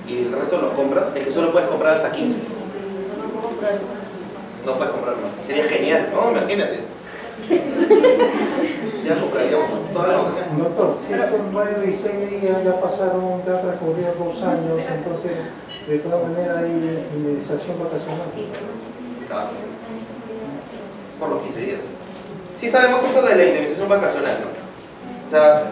¿Y el resto los compras? Es que solo puedes comprar hasta 15. No puedo comprar. No puedes comprar más. Sería genial, ¿no? Imagínate. Ya compraríamos todas las vacaciones. Doctor, 9 y 6 días ya pasaron, ya transcurrieron 2 años, entonces de todas maneras hay indemnización vacacional. Claro. Por los 15 días. Sí sabemos eso de la indemnización vacacional, ¿no? O sea,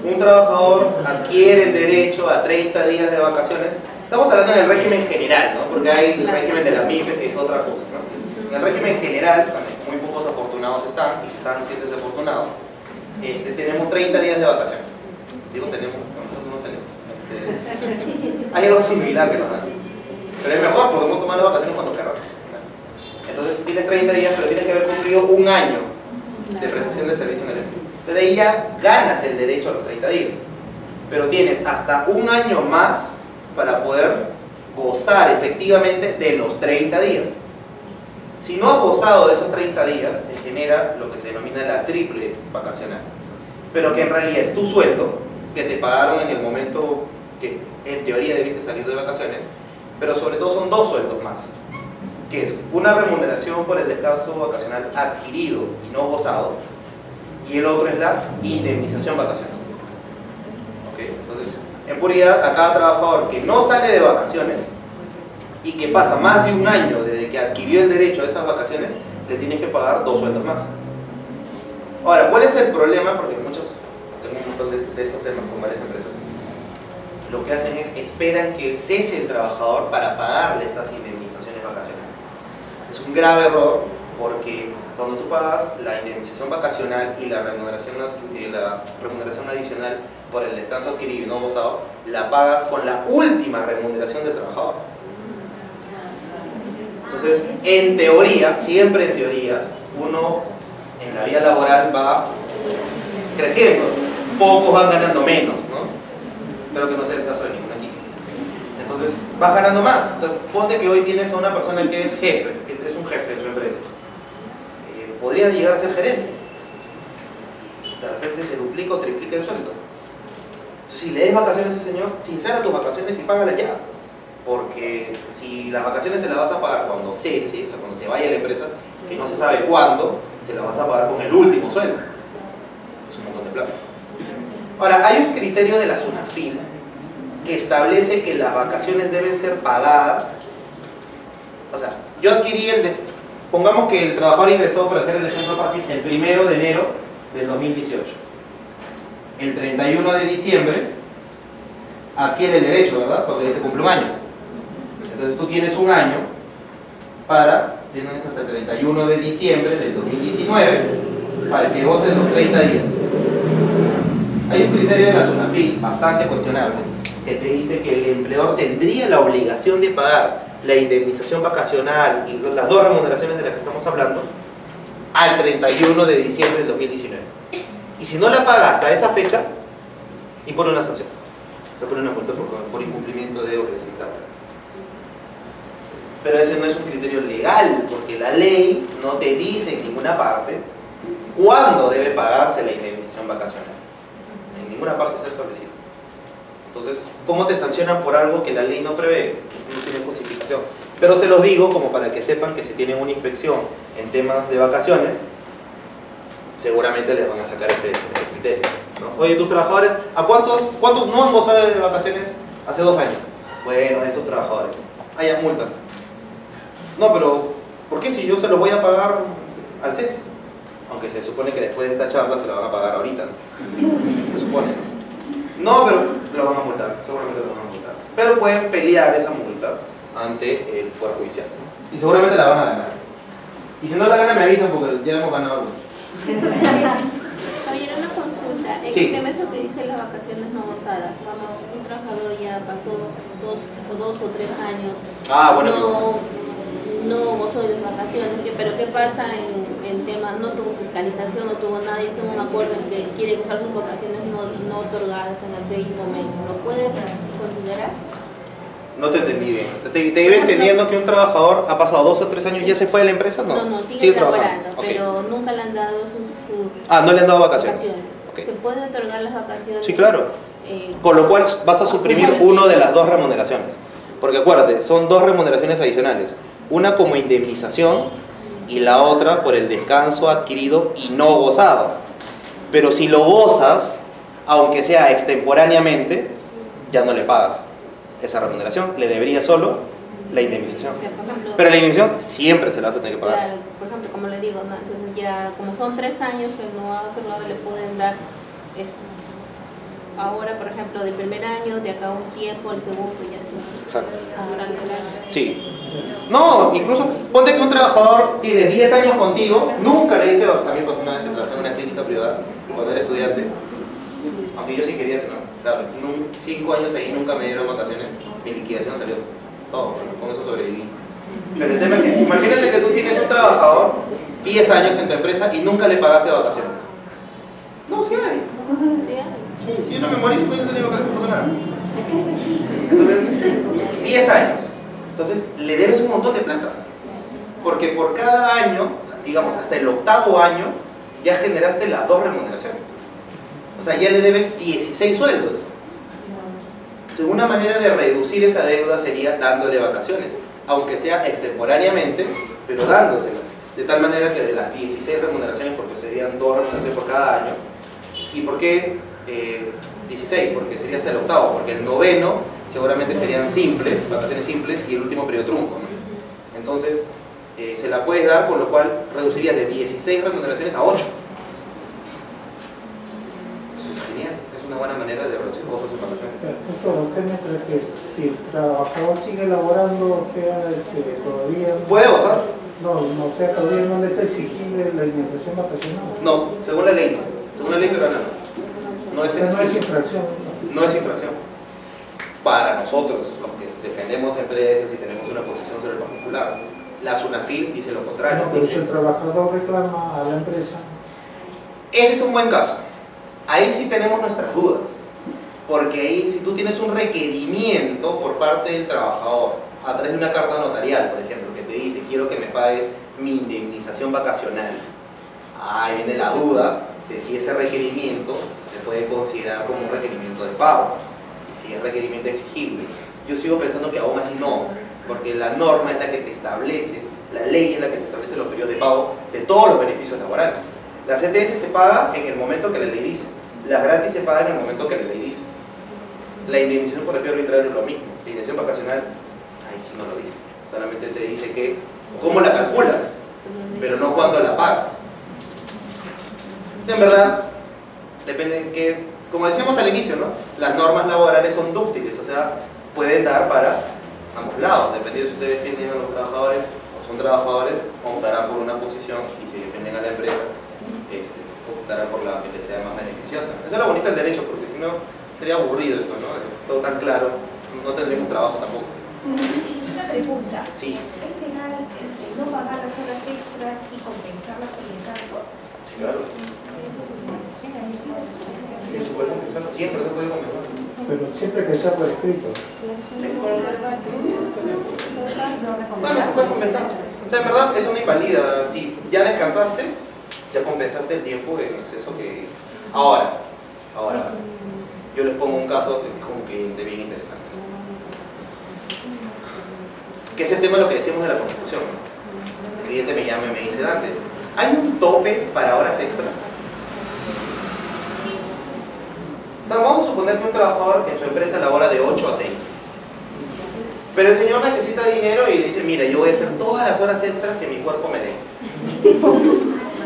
un trabajador adquiere el derecho a 30 días de vacaciones. Estamos hablando del régimen general, ¿no? Porque hay el régimen de la MIPE, que es otra cosa, ¿no? En el régimen general, también muy pocos afortunados están, y si están, sientes afortunados, tenemos 30 días de vacaciones. Digo tenemos, nosotros no tenemos. Hay algo similar que nos dan. Pero es mejor, porque podemos tomar las vacaciones cuando queramos. Entonces tienes 30 días, pero tienes que haber cumplido un año de prestación de servicio en el empleo. Entonces ahí ya ganas el derecho a los 30 días. Pero tienes hasta un año más para poder gozar efectivamente de los 30 días. Si no has gozado de esos 30 días, se genera lo que se denomina la triple vacacional. Pero que en realidad es tu sueldo, que te pagaron en el momento que en teoría debiste salir de vacaciones, pero sobre todo son 2 sueldos más, que es una remuneración por el descanso vacacional adquirido y no gozado, y el otro es la indemnización vacacional. ¿Okay? Entonces, en puridad, a cada trabajador que no sale de vacaciones y que pasa más de un año desde que adquirió el derecho a esas vacaciones, le tienes que pagar 2 sueldos más. Ahora, ¿cuál es el problema? Porque tengo un montón de estos temas con varias empresas. Lo que hacen es esperan que cese el trabajador para pagarle estas indemnizaciones vacacionales. Es un grave error, porque cuando tú pagas la indemnización vacacional y la remuneración adicional por el descanso adquirido y no gozado, la pagas con la última remuneración del trabajador. Entonces, en teoría, siempre en teoría, uno en la vida laboral va creciendo, pocos van ganando menos, ¿no? Pero que no sea el caso de ningún aquí. Entonces, vas ganando más. Entonces, ponte que hoy tienes a una persona que es jefe, que es un jefe de su empresa. Podría llegar a ser gerente. De repente se duplica o triplica el sueldo. Entonces, si le des vacaciones a ese señor, sincera tus vacaciones y págalas ya. Porque si las vacaciones se las vas a pagar cuando cese, o sea, cuando se vaya la empresa, que no se sabe cuándo, se las vas a pagar con el último sueldo. Es un montón de plata. Ahora, hay un criterio de la SUNAFIL que establece que las vacaciones deben ser pagadas. O sea, yo adquirí pongamos que el trabajador ingresó, para hacer el ejemplo fácil, el 1 de enero del 2018. El 31 de diciembre adquiere el derecho, ¿verdad? Porque se cumple un año. Entonces tú tienes un año para tienes hasta el 31 de diciembre del 2019 para que goces los 30 días. Hay un criterio de la SUNAFIL bastante cuestionable que te dice que el empleador tendría la obligación de pagar la indemnización vacacional y las dos remuneraciones de las que estamos hablando al 31 de diciembre del 2019. Y si no la paga hasta esa fecha, impone una sanción. Se pone una multa por incumplimiento de obligación tal. Pero ese no es un criterio legal, porque la ley no te dice en ninguna parte cuándo debe pagarse la indemnización vacacional. En ninguna parte está establecido. Entonces, ¿cómo te sancionan por algo que la ley no prevé? No tiene justificación. Pero se los digo como para que sepan que si tienen una inspección en temas de vacaciones, seguramente les van a sacar este criterio, ¿no? Oye, tus trabajadores, ¿a cuántos no han gozado de vacaciones hace 2 años? Bueno, estos trabajadores. Hay multa. No, pero ¿por qué si yo se los voy a pagar al CES? Aunque se supone que después de esta charla se la van a pagar ahorita, ¿no? Se supone. No, pero lo van a multar, seguramente lo van a multar. Pero pueden pelear esa multa ante el Poder Judicial, ¿no? Y seguramente la van a ganar. Y si no la ganan me avisan porque ya hemos ganado algo. Oye, una consulta. En Sí. este mes que dice las vacaciones no gozadas, cuando un trabajador ya pasó dos o 3 años, no gozó de las vacaciones, pero ¿qué pasa en temas? No tuvo fiscalización, no tuvo nada, hizo un acuerdo en que quiere gozar sus vacaciones no otorgadas en aquel momento. ¿Lo puede considerar? No te entendí bien. ¿Te iba entendiendo que un trabajador ha pasado 2 o 3 años y ya se fue de la empresa? No, sigue trabajando. laborando, pero nunca le han dado sus no le han dado vacaciones. Okay. ¿Se pueden otorgar las vacaciones? Sí, claro. Con lo cual vas a suprimir una de las 2 remuneraciones. Porque acuérdate, son 2 remuneraciones adicionales. Una como indemnización y la otra por el descanso adquirido y no gozado. Pero si lo gozas, aunque sea extemporáneamente, ya no le pagas esa remuneración, le debería solo la indemnización. O sea, por ejemplo, pero la indemnización siempre se la vas a tener que pagar. Claro, por ejemplo, como le digo, ¿no? Entonces ya, como son 3 años, pues no a otro lado le pueden dar ahora, por ejemplo, del primer año, de acá un tiempo, el segundo y así. Exacto. Ahora el año. Sí. No, incluso ponte que un trabajador tiene 10 años contigo, nunca le diste, a mí me pasó una vez que trabajé en una clínica privada cuando era estudiante, aunque yo sí quería que no, claro, 5 años ahí nunca me dieron vacaciones, mi liquidación salió todo, con eso sobreviví. Pero el tema es que, imagínate que tú tienes un trabajador 10 años en tu empresa y nunca le pagaste vacaciones. No, sí hay. Sí, hay. Si yo no me morí 5 años en vacaciones, no pasa nada. Entonces, 10 años. Entonces, le debes un montón de plata. Porque por cada año, o sea, digamos hasta el 8º año, ya generaste las 2 remuneraciones. O sea, ya le debes 16 sueldos. Entonces, una manera de reducir esa deuda sería dándole vacaciones, aunque sea extemporáneamente, pero dándosela. De tal manera que de las 16 remuneraciones, porque serían 2 remuneraciones por cada año. ¿Y por qué 16? Porque sería hasta el 8º, porque el 9º seguramente serían simples, vacaciones simples, y el último periodo trunco, ¿no? Entonces, se la puedes dar, con lo cual reduciría de 16 remuneraciones a 8. Genial, es una buena manera de reducir costos en vacaciones. Doctor, ¿usted me cree que si el trabajador sigue laborando, o sea, todavía... ¿Puede gozar? No, o sea, todavía no le está exigible la indemnización vacacional? No, según la ley no. Según la ley peruana no. No es infracción. No es infracción. Para nosotros, los que defendemos empresas y tenemos una posición sobre el particular, la SUNAFIL dice lo contrario. Pero si el trabajador reclama a la empresa... Ese es un buen caso. Ahí sí tenemos nuestras dudas. Porque ahí, si tú tienes un requerimiento por parte del trabajador, a través de una carta notarial, por ejemplo, que te dice, quiero que me pagues mi indemnización vacacional, ahí viene la duda de si ese requerimiento se puede considerar como un requerimiento de pago, y si es requerimiento exigible. Yo sigo pensando que aún así no, porque la norma es la que te establece, la ley es la que te establece los periodos de pago de todos los beneficios laborales. La CTS se paga en el momento que la ley dice, las gratis se pagan en el momento que la ley dice. La indemnización por despido arbitrario es lo mismo, la indemnización vacacional, ahí sí no lo dice, solamente te dice que cómo la calculas, pero no cuándo la pagas. En verdad, depende de que, como decíamos al inicio, ¿no? Las normas laborales son dúctiles, o sea, pueden dar para ambos lados, dependiendo si ustedes defienden a los trabajadores o son trabajadores, optarán por una posición y si defienden a la empresa, optarán por la que les sea más beneficiosa. Eso es lo bonito del derecho, porque si no sería aburrido esto, ¿no? Todo tan claro, no tendríamos trabajo tampoco. Una pregunta. Sí. ¿Es legal no pagar las horas extras y compensarlas con el descanso? Sí, claro. Sí, se puede compensar, siempre se puede compensar. Pero siempre que sea por escrito. Bueno, se puede compensar. O sea, en verdad, eso no invalida. Si ya descansaste, ya compensaste el tiempo en exceso que... Ahora, yo les pongo un caso que dijo un cliente bien interesante, que es el tema de lo que decíamos de la Constitución. El cliente me llama y me dice: Dante, ¿hay un tope para horas extras? O sea, vamos a suponer que un trabajador en su empresa labora de 8 a 6. Pero el señor necesita dinero y le dice: mira, yo voy a hacer todas las horas extras que mi cuerpo me dé.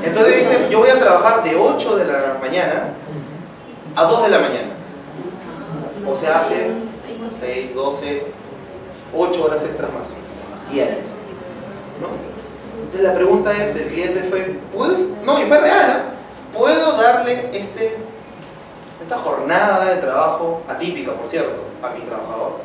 Entonces dice: yo voy a trabajar de 8 de la mañana a 2 de la mañana. O sea, hace 6, 12, 8 horas extras más diarias, ¿no? Entonces la pregunta es del cliente fue: no, y fue real, ¿eh? ¿Puedo darle esta jornada de trabajo atípica, por cierto, a mi trabajador?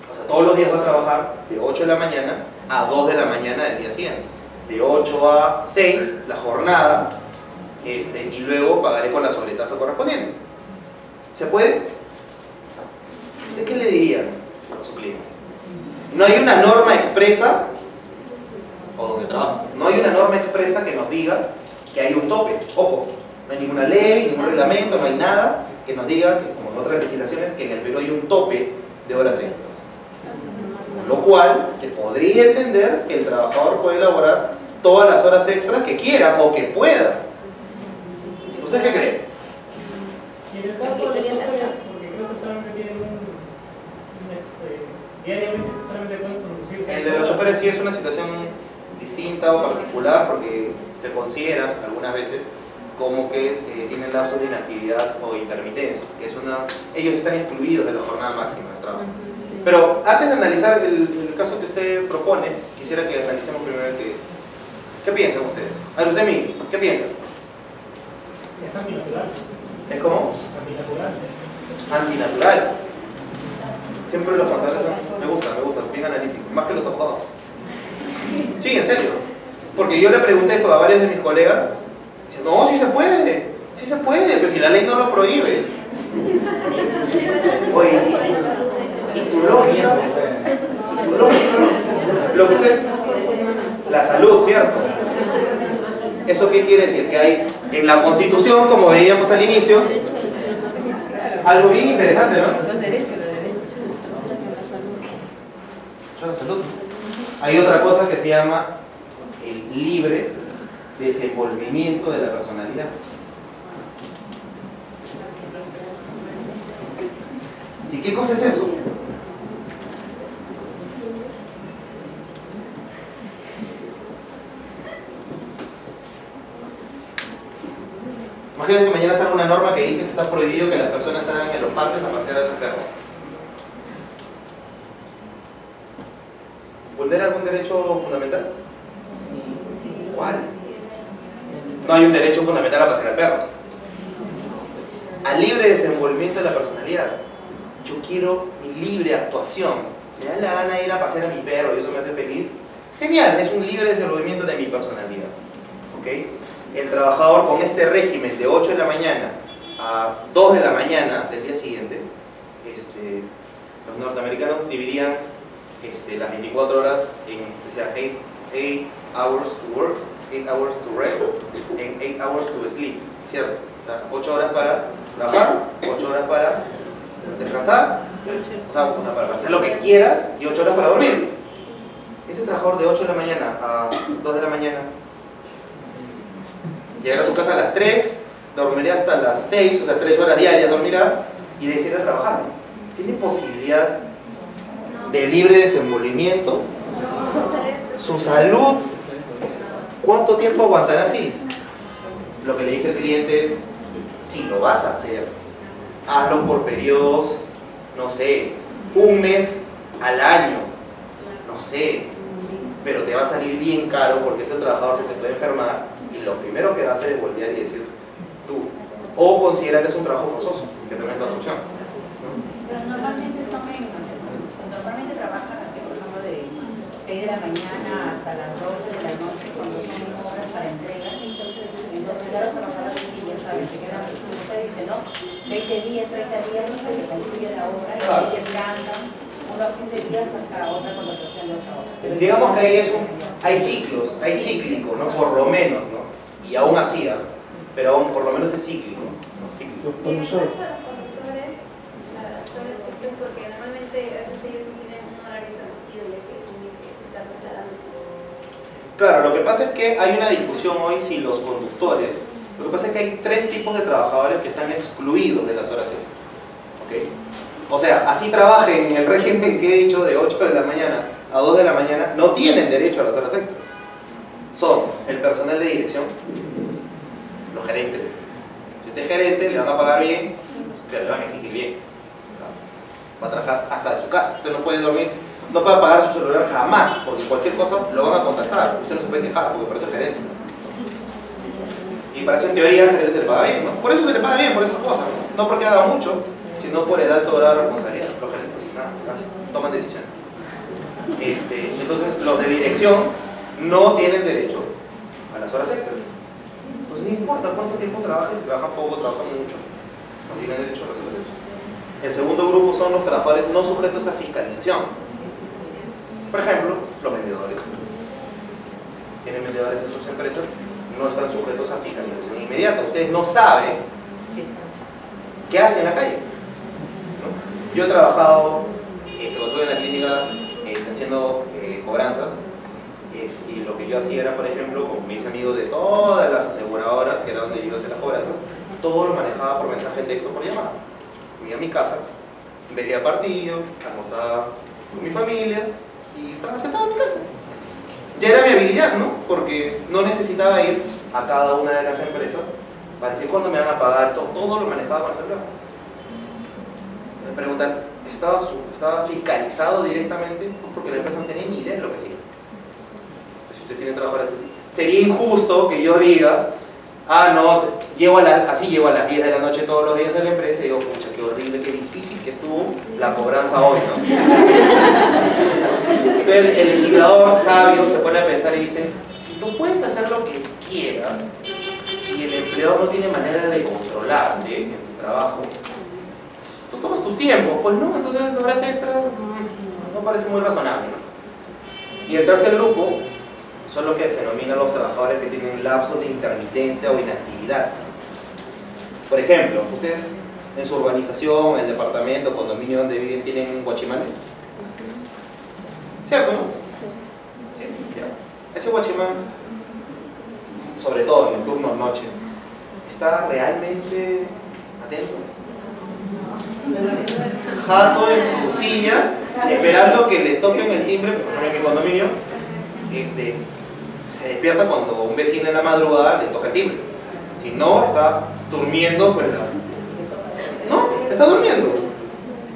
O sea, todos los días va a trabajar de 8 de la mañana a 2 de la mañana del día siguiente. De 8 a 6 la jornada, y luego pagaré con la sobretasa correspondiente. ¿Se puede? ¿Usted qué le diría a su cliente? No hay una norma expresa, o donde trabaja, no hay una norma expresa que nos diga que hay un tope. Ojo, no hay ninguna ley, ningún reglamento, no hay nada que nos diga, como en otras legislaciones, que en el Perú hay un tope de horas extras. Con lo cual, se podría entender que el trabajador puede elaborar todas las horas extras que quiera o que pueda. ¿Usted qué cree? Y en el caso de los choferes, porque creo que solamente tienen diariamente solamente pueden conducir. El de los choferes sí es una situación distinta o particular, porque se considera algunas veces como que tienen lapsos de inactividad o intermitencia, que es ellos están excluidos de la jornada máxima de trabajo. Pero antes de analizar el caso que usted propone, quisiera que analicemos primero ¿qué piensan ustedes? A ver, usted mismo, ¿qué piensa? Es antinatural. ¿Es cómo? Antinatural. Antinatural. Siempre los contadores me gusta, bien analítico, más que los abogados. Sí, en serio. Porque yo le pregunté esto a varios de mis colegas, y dicen: no, sí se puede, pero si la ley no lo prohíbe. Oye, ¿y tu lógica? Lo que usted... La salud, ¿cierto? ¿Eso qué quiere decir? Que hay en la Constitución, como veíamos al inicio, algo bien interesante, ¿no? Los derechos. La salud. Hay otra cosa que se llama el libre desenvolvimiento de la personalidad. ¿Y qué cosa es eso? Imagínate que mañana salga una norma que dice que está prohibido que las personas salgan en los parques a pasear a sus perros. ¿Vulnera algún derecho fundamental? ¿Cuál? No hay un derecho fundamental a pasear al perro. Al libre desenvolvimiento de la personalidad. Yo quiero mi libre actuación. Me da la gana de ir a pasear a mi perro y eso me hace feliz. Genial, es un libre desenvolvimiento de mi personalidad. ¿Ok? El trabajador con este régimen de 8 de la mañana a 2 de la mañana del día siguiente, los norteamericanos dividían las 24 horas en, decía, 8 hours to work, 8 hours to rest, and 8 hours to sleep, ¿cierto? O sea, 8 horas para trabajar, 8 horas para descansar, o sea, para hacer lo que quieras y 8 horas para dormir. Ese trabajador de 8 de la mañana a 2 de la mañana llegará a su casa a las 3, dormirá hasta las 6, o sea, 3 horas diarias dormirá y decidirá trabajar. ¿Tiene posibilidad de libre desenvolvimiento? Su salud, ¿cuánto tiempo aguantará así? Lo que le dije al cliente es: si lo vas a hacer, hazlo por periodos, no sé, un mes al año, no sé, pero te va a salir bien caro porque ese trabajador se te puede enfermar y lo primero que va a hacer es voltear y decir tú, o considerar es un trabajo forzoso, que también es la otra opción. Pero normalmente trabajan así, por ejemplo, de 6 de la mañana hasta las 12 de la noche, cuando son horas para entregas. Entonces, ya los trabajadores sí, ya saben, se quedan, como usted dice, ¿no? 20 días, 30 días hasta que concluye la obra y ahí descansan unos 15 días hasta otra contratación de otra obra. Pero digamos que ahí hay ciclos, hay cíclico, ¿no? Por lo menos, ¿no? Y aún así, pero aún por lo menos es cíclico, ¿no? Cíclico. Y en el caso de los conductores, sobre el sector, porque normalmente a veces ellos tienen un horario establecido ya que tienen que estar trasladándose. Claro, lo que pasa es que hay una discusión hoy si los conductores, lo que pasa es que hay 3 tipos de trabajadores que están excluidos de las horas extras, ¿ok? O sea, así trabajen en el régimen que he dicho de 8 de la mañana a 2 de la mañana, no tienen derecho a las horas extras. Son el personal de dirección, los gerentes. Si usted es gerente, le van a pagar bien, pero le van a exigir bien. Va a trabajar hasta de su casa. Usted no puede dormir, no puede apagar su celular jamás, porque cualquier cosa lo van a contactar. Usted no se puede quejar, porque por eso es gerente. Y para eso en teoría al gerente se le paga bien, ¿no? Por eso se le paga bien, por esas cosas, ¿no? No porque haga mucho, sino por el alto grado de responsabilidad. Los gerentes, nada, casi, toman decisiones. Entonces, los de dirección no tienen derecho a las horas extras. Entonces, no importa cuánto tiempo trabajen, si trabajan poco, trabajan mucho, no tienen derecho a las horas extras. El segundo grupo son los trabajadores no sujetos a fiscalización. Por ejemplo, los vendedores. Tienen vendedores en sus empresas, no están sujetos a fiscalización inmediata. Ustedes no saben qué hacen en la calle, ¿no? Yo he trabajado, cuando estuve en la clínica haciendo cobranzas, y lo que yo hacía era, por ejemplo, como me hice amigo de todas las aseguradoras, que era donde yo iba a hacer las cobranzas, todo lo manejaba por mensaje de texto, por llamada. Me iba a mi casa, veía partido, almorzaba con mi familia y estaba sentado en mi casa. Ya era mi habilidad, ¿no? Porque no necesitaba ir a cada una de las empresas para decir cuándo me van a pagar, todo lo manejaba con el celular. Entonces preguntan, ¿estaba fiscalizado directamente? Porque la empresa no tenía ni idea de lo que hacía. Entonces, si usted tiene trabajadores así, sería injusto que yo diga, no, llego a las 10 de la noche todos los días a la empresa y digo, pucha, qué horrible, qué difícil que estuvo la cobranza hoy, ¿no? Entonces el legislador sabio se pone a pensar y dice, si tú puedes hacer lo que quieras y el empleador no tiene manera de controlarte en tu trabajo, tú tomas tu tiempo, pues no, entonces horas extras no parece muy razonable, ¿no? Y el tercer grupo son lo que se denominan los trabajadores que tienen lapsos de intermitencia o inactividad. Por ejemplo, ustedes en su urbanización, en el departamento, condominio donde viven, tienen guachimanes. ¿Cierto, no? Sí, ya. Ese guachimán, sobre todo en el turno noche, ¿está realmente atento? Jato en su silla, esperando que le toquen el timbre, por ejemplo en mi condominio, se despierta cuando un vecino en la madrugada le toca el timbre. Si no, está durmiendo, pues no, está durmiendo.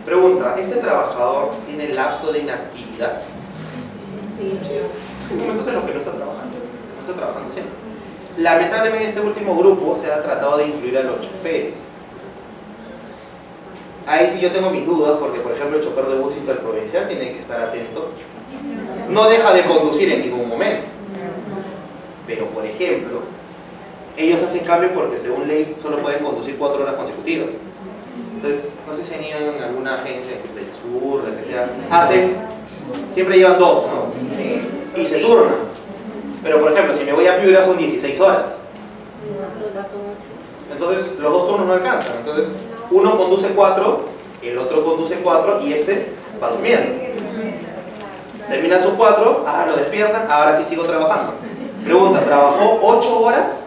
Pregunta, ¿este trabajador tiene lapso de inactividad? Sí. Hay momentos en los que no está trabajando siempre. Lamentablemente en este último grupo se ha tratado de incluir a los choferes. Ahí sí yo tengo mis dudas, porque por ejemplo el chofer de bus interprovincial tiene que estar atento. No deja de conducir en ningún momento. Pero por ejemplo, ellos hacen cambio porque según ley solo pueden conducir 4 horas consecutivas. Entonces, no sé si han ido en alguna agencia de sur, la que sea, siempre llevan 2, ¿no? Y se turnan. Pero por ejemplo, si me voy a Piura son 16 horas. Entonces, los 2 turnos no alcanzan. Entonces, uno conduce 4, el otro conduce 4 y este va durmiendo. Terminan sus 4, lo despiertan, ahora sí sigo trabajando. Pregunta, ¿trabajó 8 horas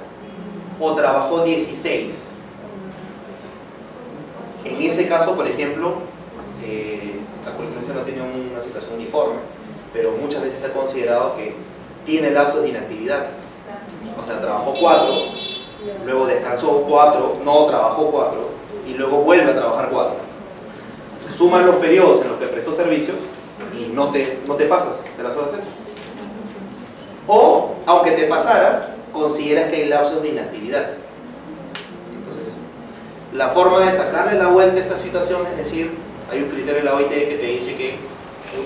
o trabajó 16? En ese caso, por ejemplo, la jurisprudencia no tiene una situación uniforme, pero muchas veces se ha considerado que tiene lapsos de inactividad. O sea, trabajó 4, luego descansó 4, no trabajó 4, y luego vuelve a trabajar 4. Suman los periodos en los que prestó servicio y no te pasas de las horas extras. O, aunque te pasaras, consideras que hay lapsos de inactividad. Entonces, la forma de sacarle la vuelta a esta situación es decir, hay un criterio de la OIT que te dice que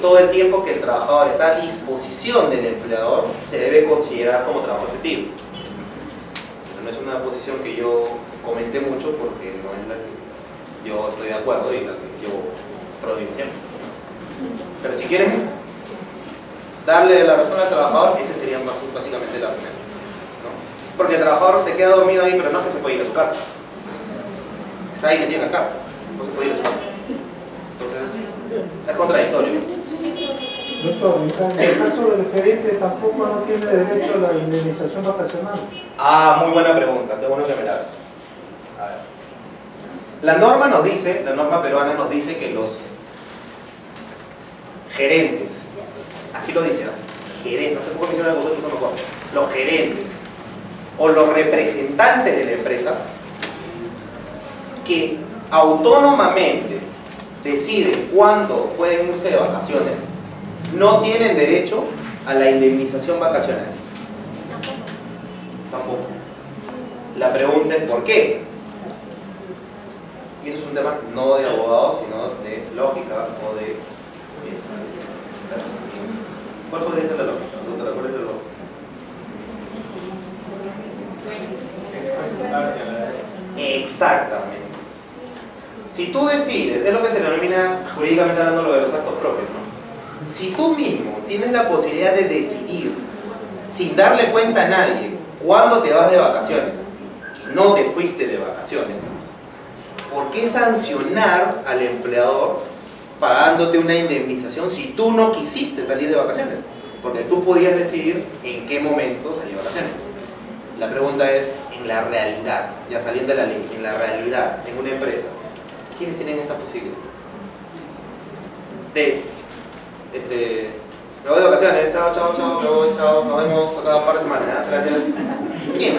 todo el tiempo que el trabajador está a disposición del empleador se debe considerar como trabajo efectivo. No es una posición que yo comenté mucho porque no es la que yo estoy de acuerdo y la que yo prodigo siempre. Pero si quieres darle la razón al trabajador, ese sería básicamente la primera, ¿no? Porque el trabajador se queda dormido ahí, pero no es que se puede ir a su casa. Está ahí metido en el carro, no se puede ir a su casa. Entonces, es contradictorio. Doctor, en el caso del gerente tampoco no tiene derecho a la indemnización vacacional. Ah, muy buena pregunta, qué bueno que me la haces. A ver. La norma nos dice, la norma peruana nos dice que los gerentes, así lo dice, ¿no? Gerentes, no sé por qué me hicieron la cosa, no mejor. Los gerentes o los representantes de la empresa que autónomamente deciden cuándo pueden irse de vacaciones, no tienen derecho a la indemnización vacacional. Tampoco. La pregunta es ¿por qué? Y eso es un tema no de abogados, sino de lógica o de... ¿Cuál podría ser la lógica? ¿Cuál es la lógica? Exactamente. Si tú decides, es lo que se denomina jurídicamente hablando lo de los actos propios, ¿no? Si tú mismo tienes la posibilidad de decidir sin darle cuenta a nadie cuándo te vas de vacaciones y no te fuiste de vacaciones, ¿por qué sancionar al empleador pagándote una indemnización si tú no quisiste salir de vacaciones? Porque tú podías decidir en qué momento salir de vacaciones. La pregunta es, en la realidad, ya saliendo de la ley, en la realidad, en una empresa, ¿quiénes tienen esa posibilidad? Me voy de vacaciones, chao, chao, chao, me voy, chao, nos vemos cada par de semanas, ¿eh? Gracias. ¿Quién?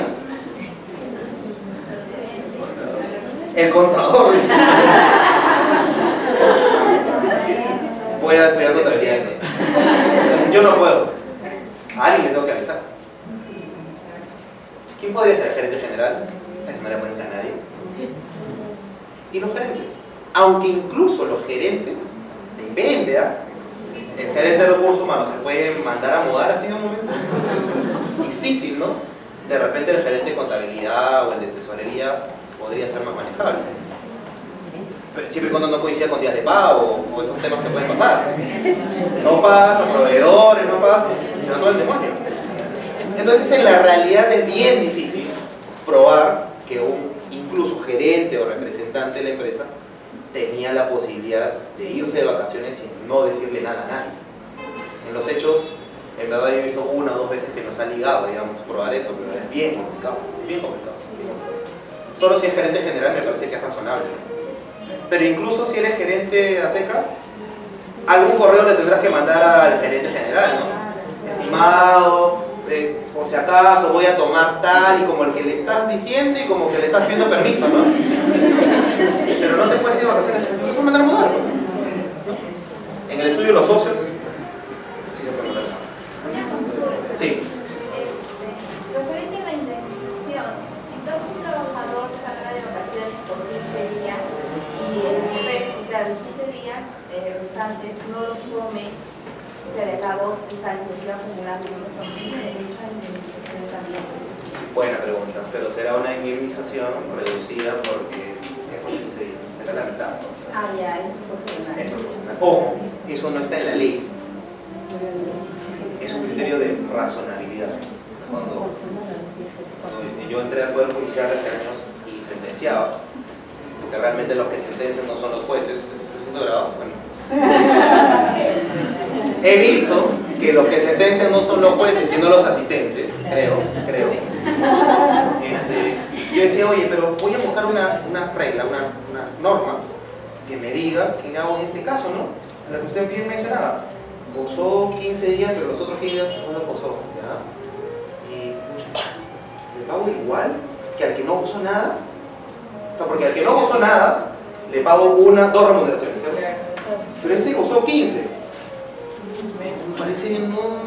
El contador. Voy a estudiar contabilidad. Yo no puedo. A alguien le tengo que avisar. ¿Quién podría ser el gerente general? Eso no le cuenta a nadie. Y los gerentes. Aunque incluso los gerentes, depende, ¿ah? El gerente de recursos humanos se puede mandar a mudar así en un momento. Difícil, ¿no? De repente el gerente de contabilidad o el de tesorería podría ser más manejable. Pero siempre y cuando no coincida con días de pago o esos temas que pueden pasar. No pagas a proveedores, no pagas, se va todo el demonio. Entonces en la realidad es bien difícil probar que un incluso gerente o representante de la empresa tenía la posibilidad de irse de vacaciones sin no decirle nada a nadie. En los hechos, en verdad yo he visto una o dos veces que nos ha ligado, digamos, probar eso, pero es bien complicado, es bien complicado. Solo si es gerente general me parece que es razonable. Pero incluso si eres gerente a secas, algún correo le tendrás que mandar al gerente general, ¿no? Estimado, por si acaso voy a tomar tal, y como el que le estás diciendo y como que le estás pidiendo permiso, ¿no? Pero no te puedes ir de vacaciones, te puedes mandar a mudar, ¿no? En el estudio de los socios, sí se puede mandar. Sí. Referente a la indemnización, entonces un trabajador salga de vacaciones por 15 días y el resto, o sea, los 15 días restantes no los tome, o sea, de acá 2 o 3 años, los siga acumulando y no los tome, tiene derecho a indemnización también. Buena pregunta, pero será una indemnización reducida porque es por 15 días, será la mitad. Ah, ya, es proporcional. Ojo, eso no está en la ley. Es un criterio de razonabilidad. Cuando yo entré al Poder Judicial hace años y sentenciaba, porque realmente los que sentencian no son los jueces, estoy siendo grabado, bueno. He visto que los que sentencian no son los jueces, sino los asistentes, creo. Yo decía, oye, pero voy a buscar una regla, una norma que me diga qué hago en este caso, ¿no? La que usted bien mencionaba. Gozó 15 días, pero los otros días no lo gozó, ¿ya? Y le pago igual que al que no gozó nada. O sea, porque al que no gozó nada, le pago 2 remuneraciones, ¿cierto? Pero este gozó 15. Me parece que no